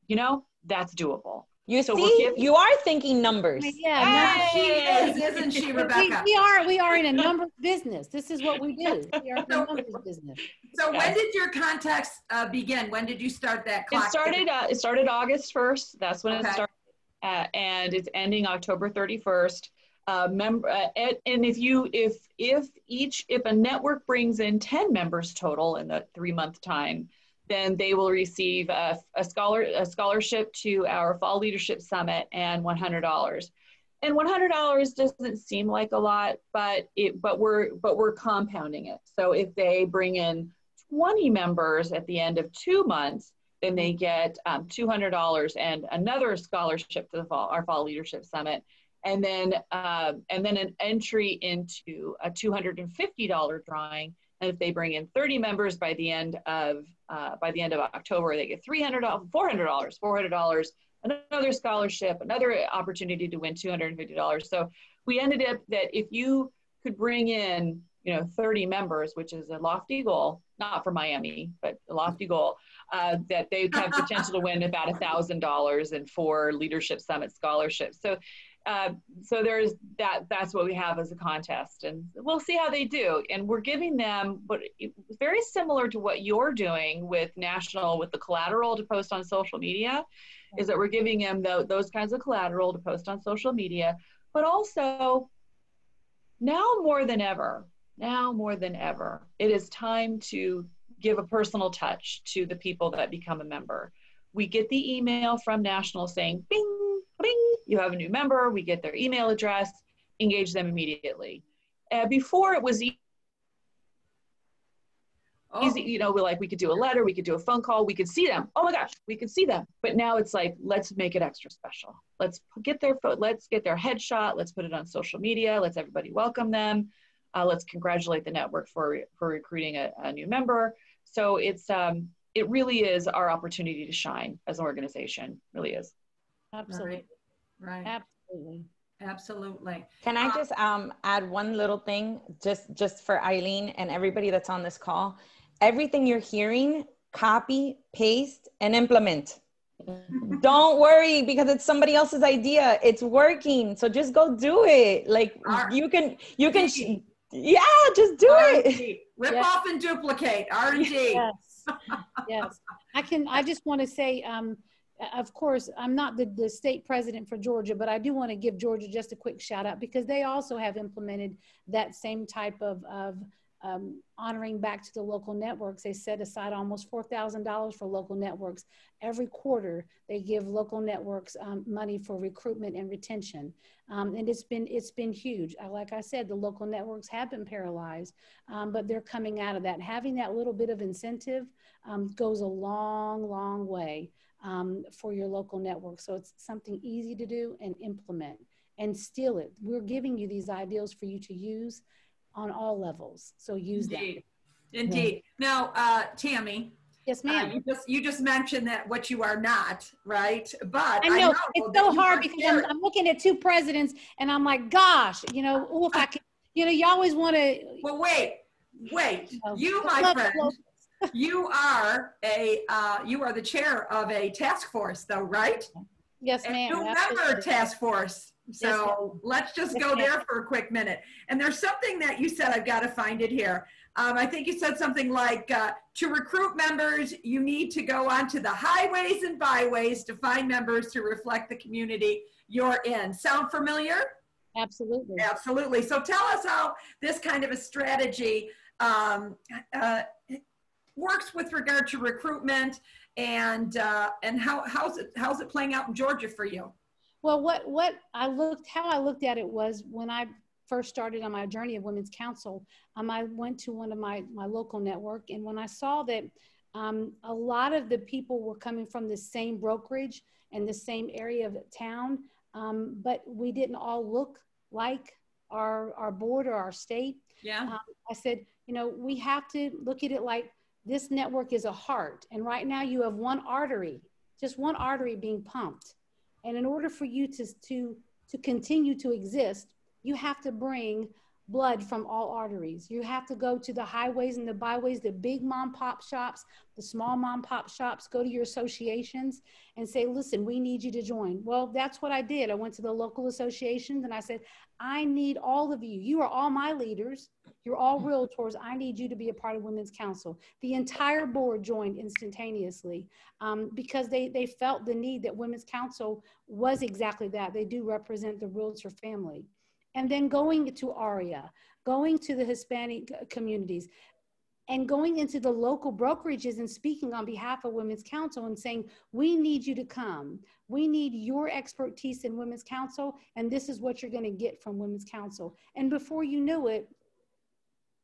You know, that's doable. You see, you are thinking numbers. Yeah, she is, isn't she, Rebecca? We are in a numbers business. This is what we do. We are in a numbers business. So when did your contest begin? When did you start that clock? It started August 1st. That's when it started, and it's ending October 31st. And if a network brings in 10 members total in the 3-month time, then they will receive a scholarship to our Fall Leadership Summit and $100. And $100 doesn't seem like a lot, but we're compounding it. So if they bring in 20 members at the end of 2 months, then they get $200 and another scholarship to our Fall Leadership Summit. And then an entry into a $250 drawing. And if they bring in 30 members by the end of October, they get $400, another scholarship, another opportunity to win $250. So we ended up that if you could bring in, 30 members, which is a lofty goal, not for Miami, but a lofty goal, that they have potential to win about $1,000 and 4 Leadership Summit scholarships. So So there's that's what we have as a contest, and we'll see how they do. And we're giving them, but very similar to what you're doing with the collateral to post on social media, is that we're giving them those kinds of collateral to post on social media, but also now more than ever, it is time to give a personal touch to the people that become a member. We get the email from National saying, bing, bing, you have a new member. We get their email address, engage them immediately. Before it was easy, we could do a letter, we could do a phone call, we could see them. Oh my gosh, we could see them. But now it's like, let's make it extra special. Let's get their headshot. Let's put it on social media. Let's everybody welcome them. Let's congratulate the network for recruiting a new member. So it really is our opportunity to shine as an organization. It really is. Absolutely. Right. Absolutely. Absolutely. Can I just add one little thing just for Eileen and everybody that's on this call? Everything you're hearing, copy, paste, and implement. Don't worry because it's somebody else's idea. It's working. So just go do it. Like you can, yeah, just do it. Rip off and duplicate, R&D. Yes. Yes. I just want to say, of course, I'm not the state president for Georgia, but I do want to give Georgia just a quick shout out because they also have implemented that same type of honoring back to the local networks. They set aside almost $4,000 for local networks. Every quarter, they give local networks money for recruitment and retention. And it's been huge. Like I said, the local networks have been paralyzed, but they're coming out of that. Having that little bit of incentive goes a long, long way for your local network. So it's something easy to do and implement and steal it. We're giving you these ideals for you to use on all levels. So use them. Indeed. Yeah. Now, Tammy. Yes, ma'am. You just mentioned that what you are not, right? But I know it's so hard because I'm looking at two presidents and I'm like, gosh, if I could, you always want to. Well, wait. You, my friend, you are the chair of a task force, though, right? Yes, ma'am. You remember a task force. So let's just go there for a quick minute. And there's something that you said, I've got to find it here. I think you said something like, to recruit members, you need to go onto the highways and byways to find members to reflect the community you're in. Sound familiar? Absolutely. Absolutely. So tell us how this kind of a strategy works with regard to recruitment and how's it playing out in Georgia for you? Well, how I looked at it was when I first started on my journey of Women's Council, I went to one of my local network, and when I saw that a lot of the people were coming from the same brokerage and the same area of town, but we didn't all look like our board or our state. Yeah. I said, we have to look at it like this network is a heart, and right now you have just one artery being pumped. And in order for you to continue to exist, you have to bring blood from all arteries. You have to go to the highways and the byways, the big mom pop shops, the small mom pop shops, go to your associations and say, listen, we need you to join. Well, that's what I did. I went to the local associations and I said, I need all of you. You are all my leaders. You're all realtors. I need you to be a part of Women's Council. The entire board joined instantaneously because they felt the need that Women's Council was exactly that. They do represent the realtor family. And then going to ARIA, going to the Hispanic communities, and going into the local brokerages and speaking on behalf of Women's Council and saying, we need you to come. We need your expertise in Women's Council, and this is what you're going to get from Women's Council. And before you knew it,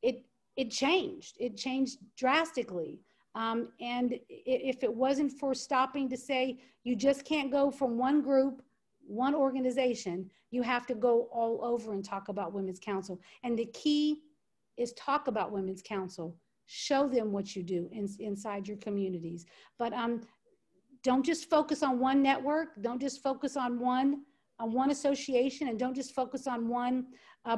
it changed. It changed drastically. And if it wasn't for stopping to say, you just can't go from one group, one organization, you have to go all over and talk about Women's Council. And the key is talk about Women's Council. Show them what you do inside your communities. But don't just focus on one network. Don't just focus on one association, and don't just focus on one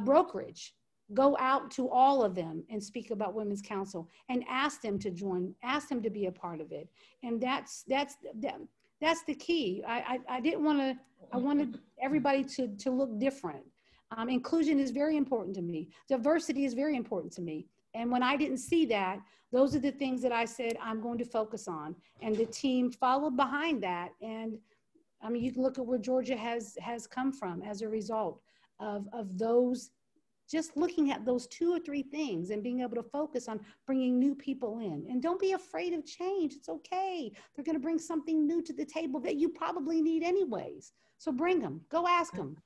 brokerage. Go out to all of them and speak about Women's Council and ask them to join, ask them to be a part of it. And That's the key. I didn't want to, I wanted everybody to look different. Inclusion is very important to me. Diversity is very important to me. And when I didn't see that, those are the things that I said I'm going to focus on. And the team followed behind that. And I mean, you can look at where Georgia has come from as a result of those, just looking at those 2 or 3 things and being able to focus on bringing new people in. And don't be afraid of change. It's okay. They're going to bring something new to the table that you probably need anyways. So bring them, go ask them.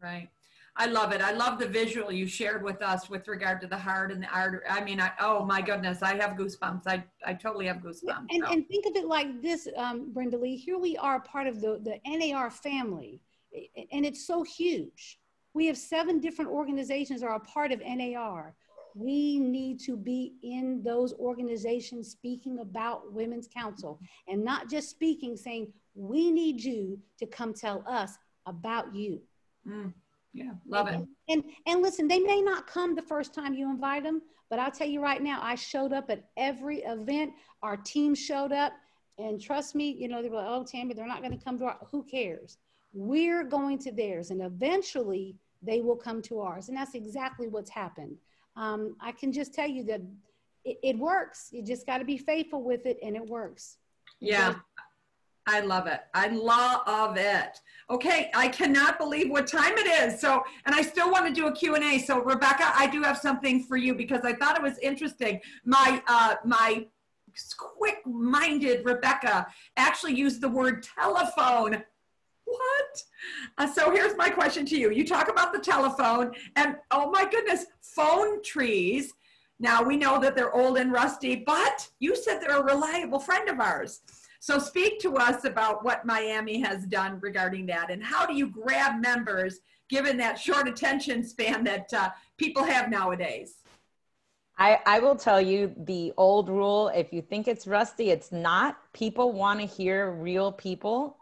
Right. I love it. I love the visual you shared with us with regard to the heart and the art. I mean, oh my goodness, I have goosebumps. I totally have goosebumps. And think of it like this, Brendalee, here we are part of the NAR family, and it's so huge. We have 7 different organizations that are a part of NAR. We need to be in those organizations speaking about Women's Council, and not just speaking, saying, we need you to come tell us about you. Yeah, love it. And listen, they may not come the first time you invite them, but I'll tell you right now, I showed up at every event. Our team showed up, and trust me, you know, they were like, oh, Tammy, they're not going to come to our, who cares? We're going to theirs, and eventually they will come to ours. And that's exactly what's happened. I can just tell you that it works. You just got to be faithful with it, and it works. Yeah. I love it. I love it. Okay, I cannot believe what time it is. So, and I still want to do a Q&A. So Rebecca, I do have something for you because I thought it was interesting. My quick-minded Rebecca actually used the word telephone. What? So here's my question to you. You talk about the telephone and oh my goodness, phone trees. Now we know that they're old and rusty, but you said they're a reliable friend of ours. So speak to us about what Miami has done regarding that, and how do you grab members given that short attention span that people have nowadays? I will tell you the old rule, if you think it's rusty, it's not. People want to hear real people.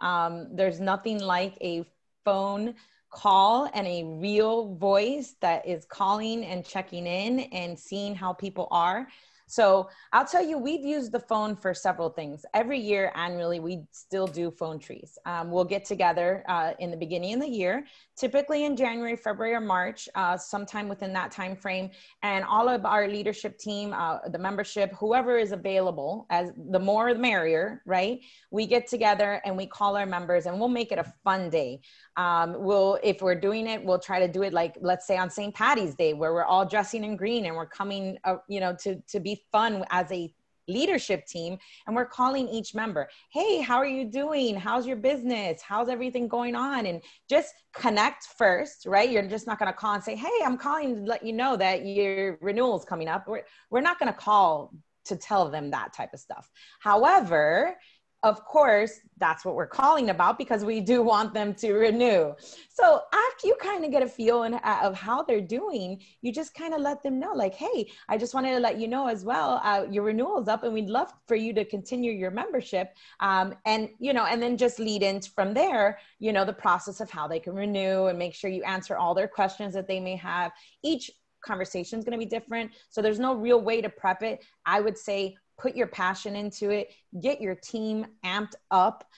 There's nothing like a phone call and a real voice that is calling and checking in and seeing how people are. So I'll tell you, we've used the phone for several things. Every year, annually, we still do phone trees. We'll get together in the beginning of the year, typically in January, February, or March, sometime within that time frame. And all of our leadership team, the membership, whoever is available, as the more the merrier, right? We get together and we call our members, and we'll make it a fun day. If we're doing it, we'll try to do it like, let's say on St. Patty's Day, where we're all dressing in green and we're coming, to be fun as a leadership team. And we're calling each member, hey, how are you doing? How's your business? How's everything going on? And just connect first, right? You're just not going to call and say, hey, I'm calling to let you know that your renewal is coming up. We're not going to call to tell them that type of stuff. However, of course, that's what we're calling about, because we do want them to renew. So after you kind of get a feel of how they're doing, you just kind of let them know, like, hey, I just wanted to let you know as well, your renewal is up and we'd love for you to continue your membership. And then just lead in from there, the process of how they can renew, and make sure you answer all their questions that they may have. Each conversation is going to be different. So there's no real way to prep it. I would say, put your passion into it, get your team amped up,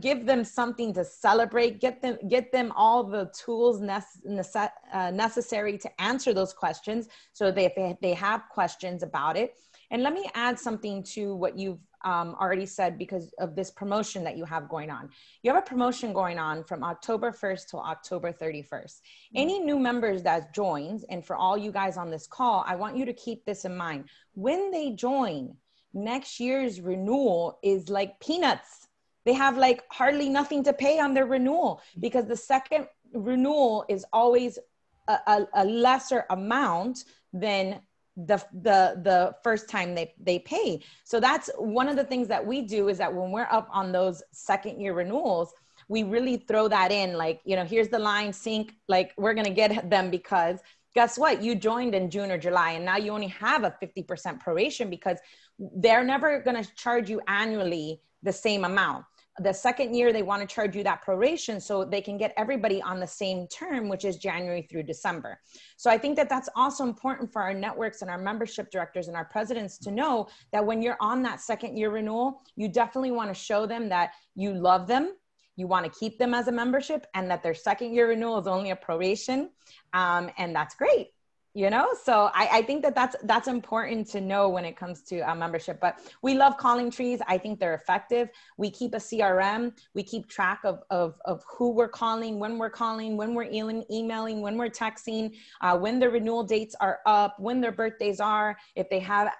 give them something to celebrate, get them all the tools necessary to answer those questions, so that they have questions about it. And let me add something to what you've already said, because of this promotion that you have going on. You have a promotion going on from October 1st to October 31st. Any new members that joins, and for all you guys on this call, I want you to keep this in mind. When they join, next year's renewal is like peanuts. They have like hardly nothing to pay on their renewal, because the second renewal is always a lesser amount than the first time they pay. So that's one of the things that we do, is that when we're up on those second year renewals, we really throw that in, like, here's the line sync, like we're going to get them, because guess what? You joined in June or July, and now you only have a 50% proration, because they're never going to charge you annually the same amount. The second year, they want to charge you that proration so they can get everybody on the same term, which is January through December. So I think that that's also important for our networks and our membership directors and our presidents to know that when you're on that second year renewal, you definitely want to show them that you love them, you want to keep them as a membership, and that their second year renewal is only a proration. And that's great. You know, so I think that that's important to know when it comes to membership. But we love calling trees. I think they're effective. We keep a CRM. We keep track of who we're calling, when we're emailing, when we're texting, when the renewal dates are up, when their birthdays are, if they have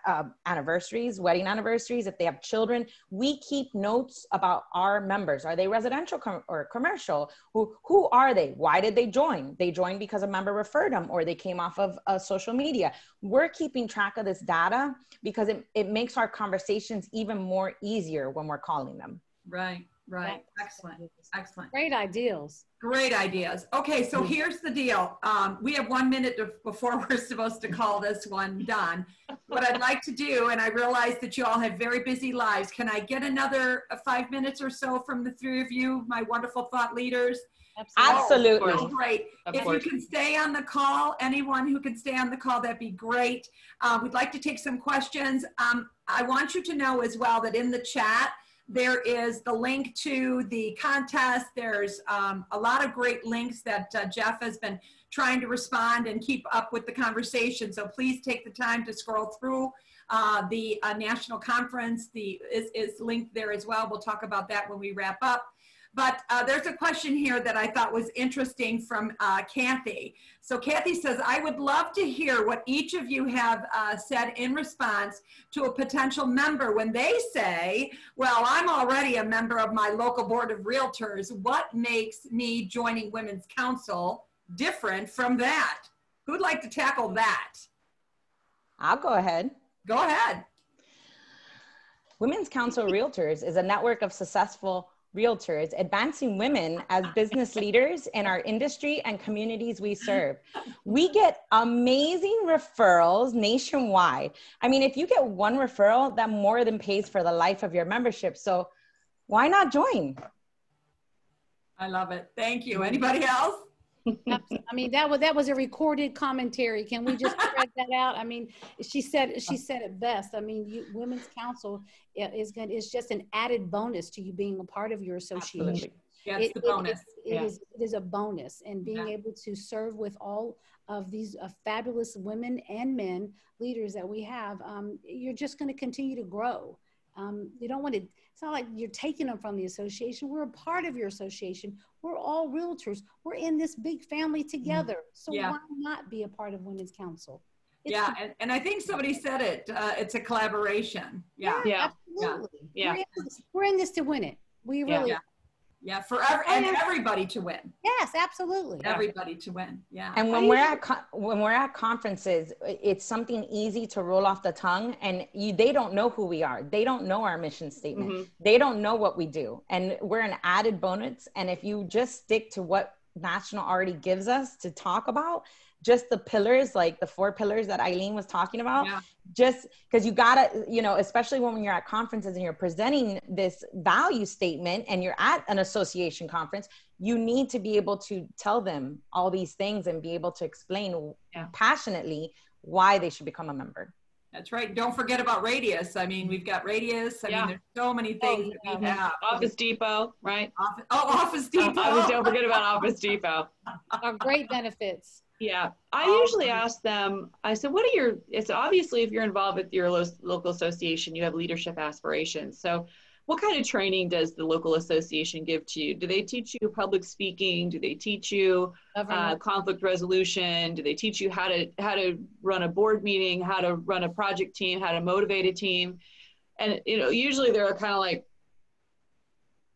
anniversaries, wedding anniversaries, if they have children. We keep notes about our members. Are they residential or commercial? Who are they? Why did they join? They joined because a member referred them, or they came off of social media. We're keeping track of this data because it makes our conversations even more easier when we're calling them. Right. Excellent. Great ideas. Great ideas. Okay, so here's the deal. We have 1 minute before we're supposed to call this one done. What I'd like to do, and I realize that you all have very busy lives, can I get another 5 minutes or so from the three of you, my wonderful thought leaders? Absolutely. Oh, great. If you can stay on the call, anyone who can stay on the call, that'd be great. We'd like to take some questions. I want you to know as well that in the chat, there is the link to the contest. There's a lot of great links that Jeff has been trying to respond and keep up with the conversation. So please take the time to scroll through the national conference. Is linked there as well. We'll talk about that when we wrap up. But there's a question here that I thought was interesting from Kathy. So Kathy says, I would love to hear what each of you have said in response to a potential member when they say, well, I'm already a member of my local board of realtors. What makes me joining Women's Council different from that? Who'd like to tackle that? I'll go ahead. Go ahead. Women's Council Realtors is a network of successful realtors advancing women as business leaders in our industry and communities we serve. We get amazing referrals nationwide. I mean, if you get one referral, that more than pays for the life of your membership. So why not join? I love it. Thank you. Anybody else? I mean, that was a recorded commentary. Can we just spread that out? I mean, she said it best. I mean, Women's Council is just an added bonus to you being a part of your association. Absolutely. Yeah, it's the bonus. It is a bonus, and being able to serve with all of these fabulous women and men leaders that we have, you're just going to continue to grow. You don't want to, it's not like you're taking them from the association. We're a part of your association. We're all realtors. We're in this big family together. So why not be a part of Women's Council? And I think somebody said it, it's a collaboration. Absolutely. Yeah. We're in this to win it. We really Yeah, forever, and everybody to win. Yes, absolutely. Everybody to win. Yeah. And when we're at conferences, it's something easy to roll off the tongue, and they don't know who we are. They don't know our mission statement. Mm-hmm. They don't know what we do, and we're an added bonus. And if you just stick to what National already gives us to talk about, just the pillars, like the 4 pillars that Eileen was talking about, just because you gotta, especially when you're at conferences and you're presenting this value statement and you're at an association conference, you need to be able to tell them all these things and be able to explain passionately why they should become a member. That's right. Don't forget about Radius. I mean, we've got Radius. I mean, there's so many things that we have. Office Depot, right? Office Depot. Don't forget about Office Depot. Our great benefits. Yeah, I usually ask them, I said, it's obviously if you're involved with your local association, you have leadership aspirations. So what kind of training does the local association give to you? Do they teach you public speaking? Do they teach you conflict resolution? Do they teach you how to run a board meeting, how to run a project team, how to motivate a team? And, usually they're kind of like,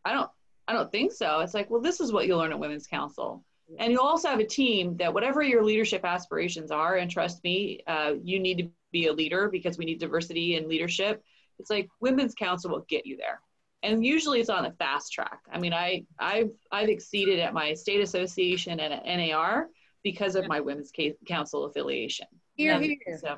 I don't think so. It's like, well, this is what you'll learn at Women's Council. And you'll also have a team that whatever your leadership aspirations are, and trust me, you need to be a leader because we need diversity in leadership. It's like Women's Council will get you there. And usually it's on a fast track. I mean, I've exceeded at my state association and at NAR because of my Women's Council affiliation. Here. So,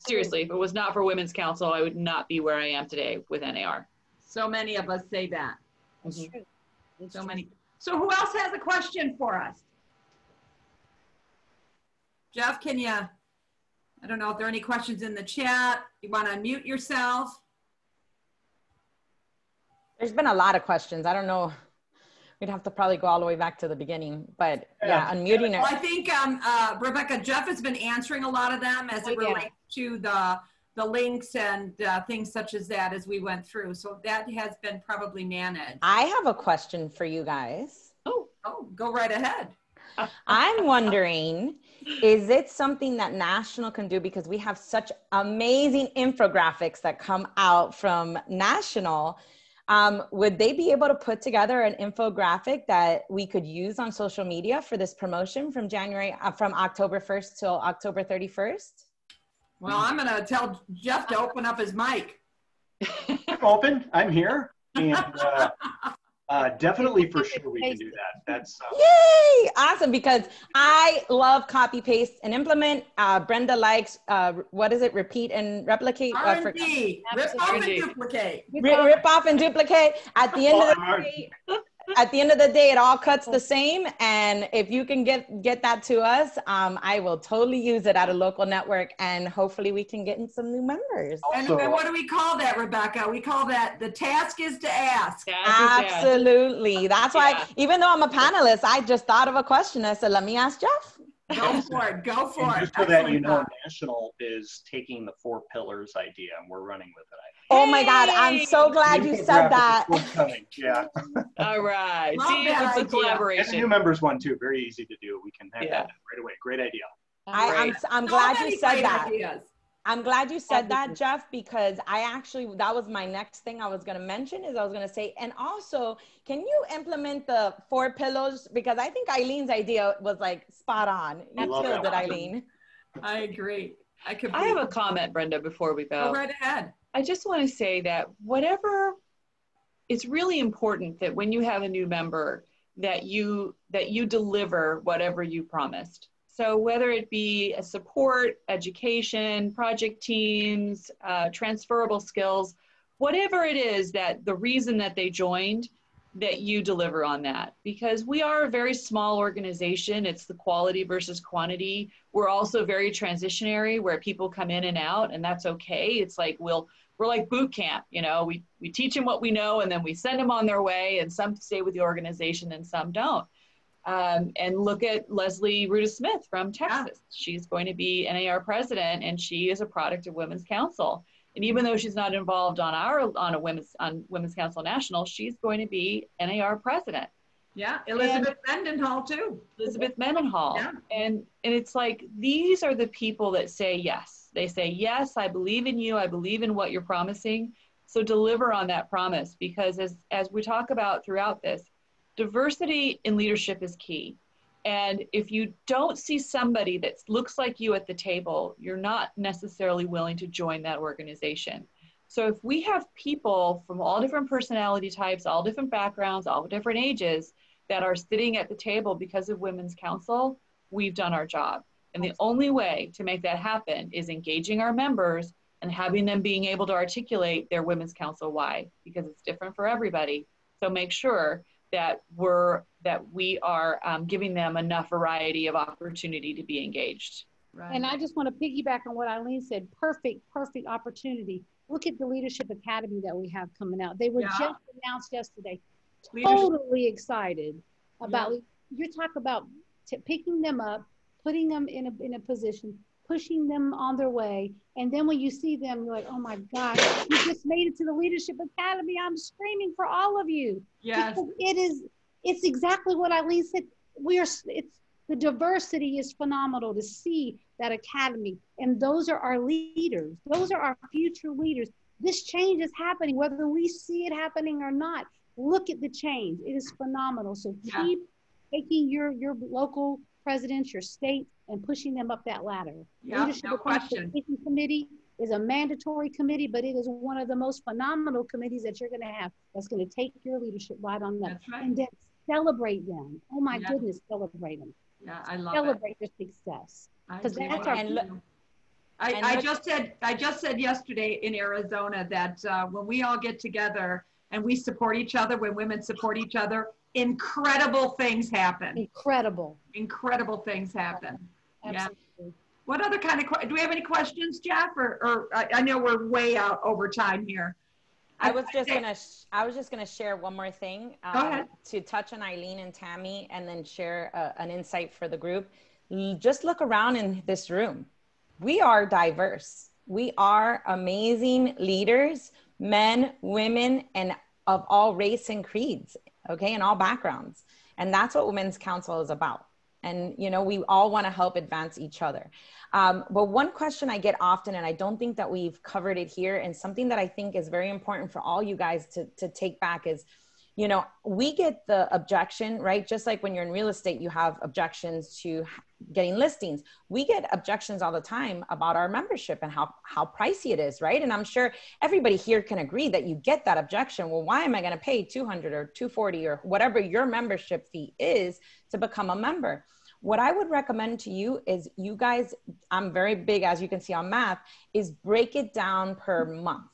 seriously, if it was not for Women's Council, I would not be where I am today with NAR. So many of us say that. That's true. It's So true. many. So who else has a question for us? Jeff, can you, I don't know if there are any questions in the chat. You want to unmute yourself? There's been a lot of questions. I don't know. We'd have to probably go all the way back to the beginning, but yeah, unmuting Well, it. I think, Rebecca, Jeff has been answering a lot of them as it relates to the links and things such as that as we went through. So that has been probably managed. I have a question for you guys. Oh, go right ahead. I'm wondering, is it something that National can do? Because we have such amazing infographics that come out from National. Would they be able to put together an infographic that we could use on social media for this promotion from from October 1st till October 31st? Well, I'm going to tell Jeff to open up his mic. I'm open. I'm here. And definitely for sure we can do that. That's yay! Awesome, because I love copy, paste, and implement. Brenda likes, what is it? Repeat and replicate. R&D. Rip off and duplicate. Rip off and duplicate. At the end of the day, it all cuts the same. And if you can get that to us, I will totally use it at a local network, and hopefully we can get in some new members. And what do we call that, Rebecca? We call that the task is to ask. Absolutely. That's why, even though I'm a panelist, I just thought of a question. I said, let me ask Jeff. Go for it. Go for it. Just so that you know, National is taking the 4 pillars idea and we're running with it. Oh my God, I'm so glad you said that. Yeah. All right. Love See, that it's a idea. collaboration. And new members one too. Very easy to do. We can have that right away. Great idea. I'm glad you said that. Ideas. I'm glad you said that, Jeff, because that was my next thing I was going to mention is I was going to say, and also, can you implement the 4 pillars? Because I think Eileen's idea was like spot on. You killed it, Eileen. I agree. I have a comment, Brenda, before we go. Go right ahead. I just want to say that it's really important that when you have a new member that you deliver whatever you promised. So whether it be a support, education, project teams, transferable skills, whatever it is that the reason that they joined, that you deliver on that. Because we are a very small organization. It's the quality versus quantity. We're also very transitionary where people come in and out, and that's okay. It's like we're like boot camp, you know, we teach them what we know and then we send them on their way, and some stay with the organization and some don't. And look at Leslie Ruda-Smith from Texas. She's going to be NAR president, and she is a product of Women's Council. And even though she's not involved on Women's Council National, she's going to be NAR president. Yeah, Elizabeth Mendenhall too. Elizabeth Mendenhall. Yeah. And it's like, these are the people that say yes. They say, yes, I believe in you. I believe in what you're promising. So deliver on that promise, because as we talk about throughout this, diversity in leadership is key. And if you don't see somebody that looks like you at the table, you're not necessarily willing to join that organization. So if we have people from all different personality types, all different backgrounds, all different ages that are sitting at the table because of Women's Council, we've done our job. And the only way to make that happen is engaging our members and having them being able to articulate their Women's Council why, because it's different for everybody. So make sure that we are giving them enough variety of opportunity to be engaged. Right. And I just want to piggyback on what Eileen said. Perfect opportunity. Look at the Leadership Academy that we have coming out. They were just announced yesterday. Totally excited about, you talk about picking them up, putting them in a position, pushing them on their way. And then when you see them, you're like, oh my gosh, you just made it to the Leadership Academy. I'm screaming for all of you. Yes. Because it's exactly what Eileen said. The diversity is phenomenal to see that academy. And those are our leaders. Those are our future leaders. This change is happening, whether we see it happening or not. Look at the change. It is phenomenal. So keep taking your local presidents, your state, and pushing them up that ladder. Yeah, Leadership no question. Committee is a mandatory committee, but it is one of the most phenomenal committees that you're going to have that's going to take your leadership right on up. That's right. And then celebrate them. Oh my goodness, celebrate them. Yeah, I love celebrate their success. Because that's our I just said yesterday in Arizona that when we all get together and we support each other. When women support each other, incredible things happen. Incredible things happen. Absolutely. Yeah. What other kind of, do we have any questions, Jeff? Or I know we're way out over time here. I was just gonna share one more thing Go ahead. to touch on Eileen and Tammy, and then share an insight for the group. Just look around in this room. We are diverse. We are amazing leaders, men, women, and of all race and creeds, okay, and all backgrounds. And that's what Women's Council is about. And, you know, we all want to help advance each other. But one question I get often, and I don't think that we've covered it here, and something that I think is very important for all you guys to take back is, you know, we get the objection, right? Just like when you're in real estate, you have objections to getting listings. We get objections all the time about our membership and how pricey it is, right? And I'm sure everybody here can agree that you get that objection. Well, why am I going to pay $200 or $240 or whatever your membership fee is to become a member? What I would recommend to you is, you guys, I'm very big, as you can see on math, is break it down per month.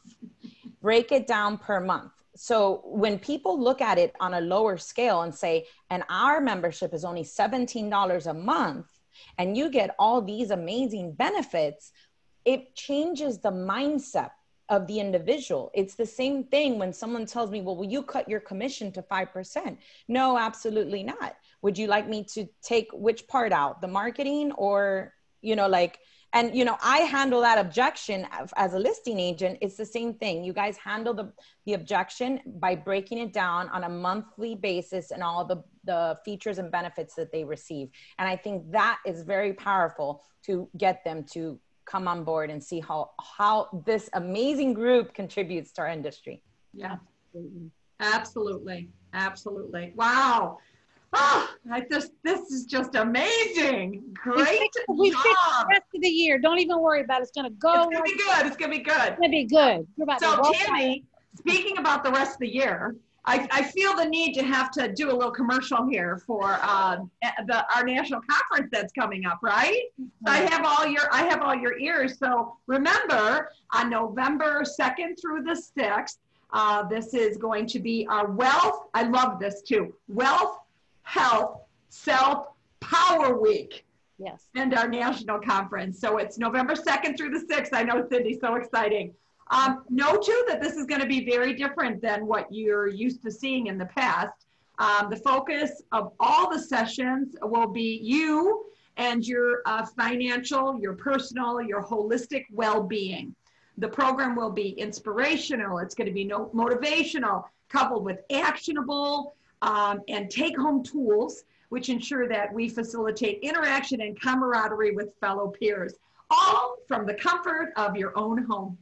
Break it down per month. So when people look at it on a lower scale and say, and our membership is only $17 a month, and you get all these amazing benefits, it changes the mindset of the individual. It's the same thing when someone tells me, well, will you cut your commission to 5%? No, absolutely not. Would you like me to take which part out, the marketing or, you know, like, and, you know, I handle that objection as a listing agent. It's the same thing. You guys handle the objection by breaking it down on a monthly basis and all the features and benefits that they receive. And I think that is very powerful to get them to come on board and see how this amazing group contributes to our industry. Yeah, absolutely. Absolutely. Wow. Oh, this is just amazing. Great We fixed the job. rest of the year. Don't even worry about it. It's going to go. It's going to be good. It's going to be good. It's going to be good. You're about So to roll Tammy, speaking about the rest of the year, I feel the need to have to do a little commercial here for our national conference that's coming up, right? So I have all your ears. So remember, on November 2nd through the 6th, this is going to be our Wealth. I love this too. Wealth, Health, Self Power Week. Yes. And our national conference. So it's November 2nd through the 6th. I know, Cindy, so exciting. Know too that this is going to be very different than what you're used to seeing in the past. The focus of all the sessions will be you and your financial, your personal, your holistic well-being. The program will be inspirational. It's going to be motivational, coupled with actionable and take-home tools, which ensure that we facilitate interaction and camaraderie with fellow peers, all from the comfort of your own home.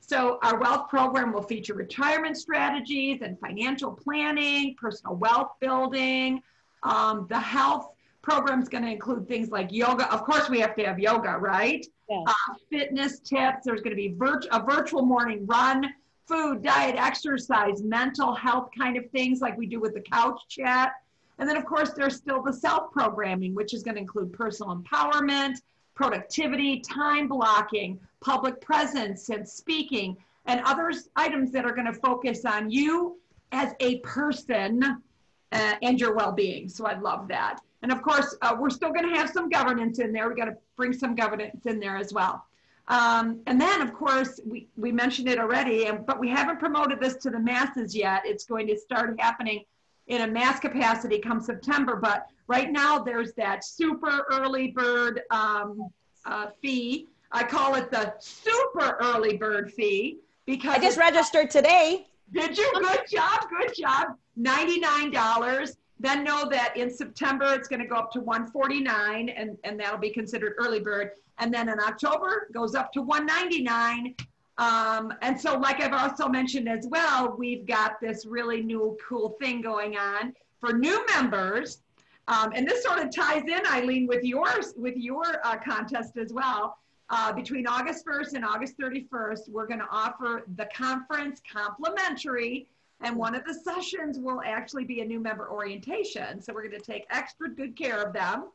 So our wealth program will feature retirement strategies and financial planning, personal wealth building. The health program is going to include things like yoga. Of course, we have to have yoga, right? Yes. Fitness tips. There's going to be a virtual morning run, food, diet, exercise, mental health kind of things like we do with the couch chat. And then, of course, there's still the self-programming, which is going to include personal empowerment, productivity, time blocking, public presence and speaking, and other items that are going to focus on you as a person and your well-being. So I love that. And of course, we're still going to have some governance in there. We got to bring some governance in there as well. And then, of course, we mentioned it already, but we haven't promoted this to the masses yet. It's going to start happening in a mass capacity come September, but right now there's that super early bird fee. I call it the super early bird fee because I just registered today. Did you? Good job, good job. $99. Then know that in September it's going to go up to $149, and that'll be considered early bird. And then in October goes up to $199. And so, like I've also mentioned as well, we've got this really new cool thing going on for new members. And this sort of ties in, Eileen, with your contest as well. Between August 1st and August 31st, we're going to offer the conference complimentary. And one of the sessions will actually be a new member orientation. So we're going to take extra good care of them.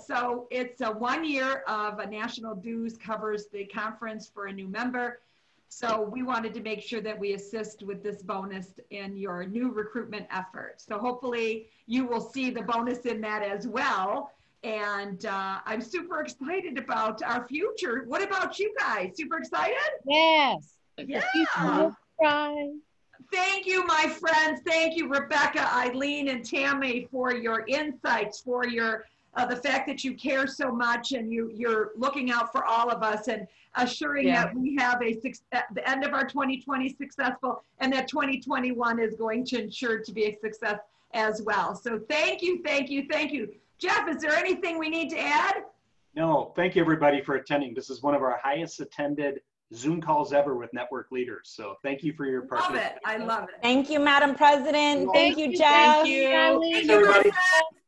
So it's a 1 year of a national dues covers the conference for a new member. So we wanted to make sure that we assist with this bonus in your new recruitment effort. So hopefully you will see the bonus in that as well. And I'm super excited about our future. What about you guys? Super excited? Yes. Yeah. Right. Thank you, my friends. Thank you, Rebecca, Eileen, and Tammy, for your insights, for your the fact that you care so much and you're looking out for all of us and assuring that we have the end of our 2020 successful, and that 2021 is going to ensure to be a success as well. So thank you, thank you, thank you. Jeff, is there anything we need to add? No, thank you everybody for attending. This is one of our highest attended Zoom calls ever with network leaders. So thank you for your participation. Love it. I love it. Thank you, Madam President. Thank you, Jeff. Thank you. Thank you, everybody.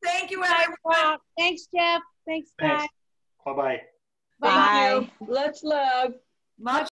Thank you, everyone. Thanks, Jeff. Thanks, guys. Thanks. Bye-bye. Bye. Let's love. Much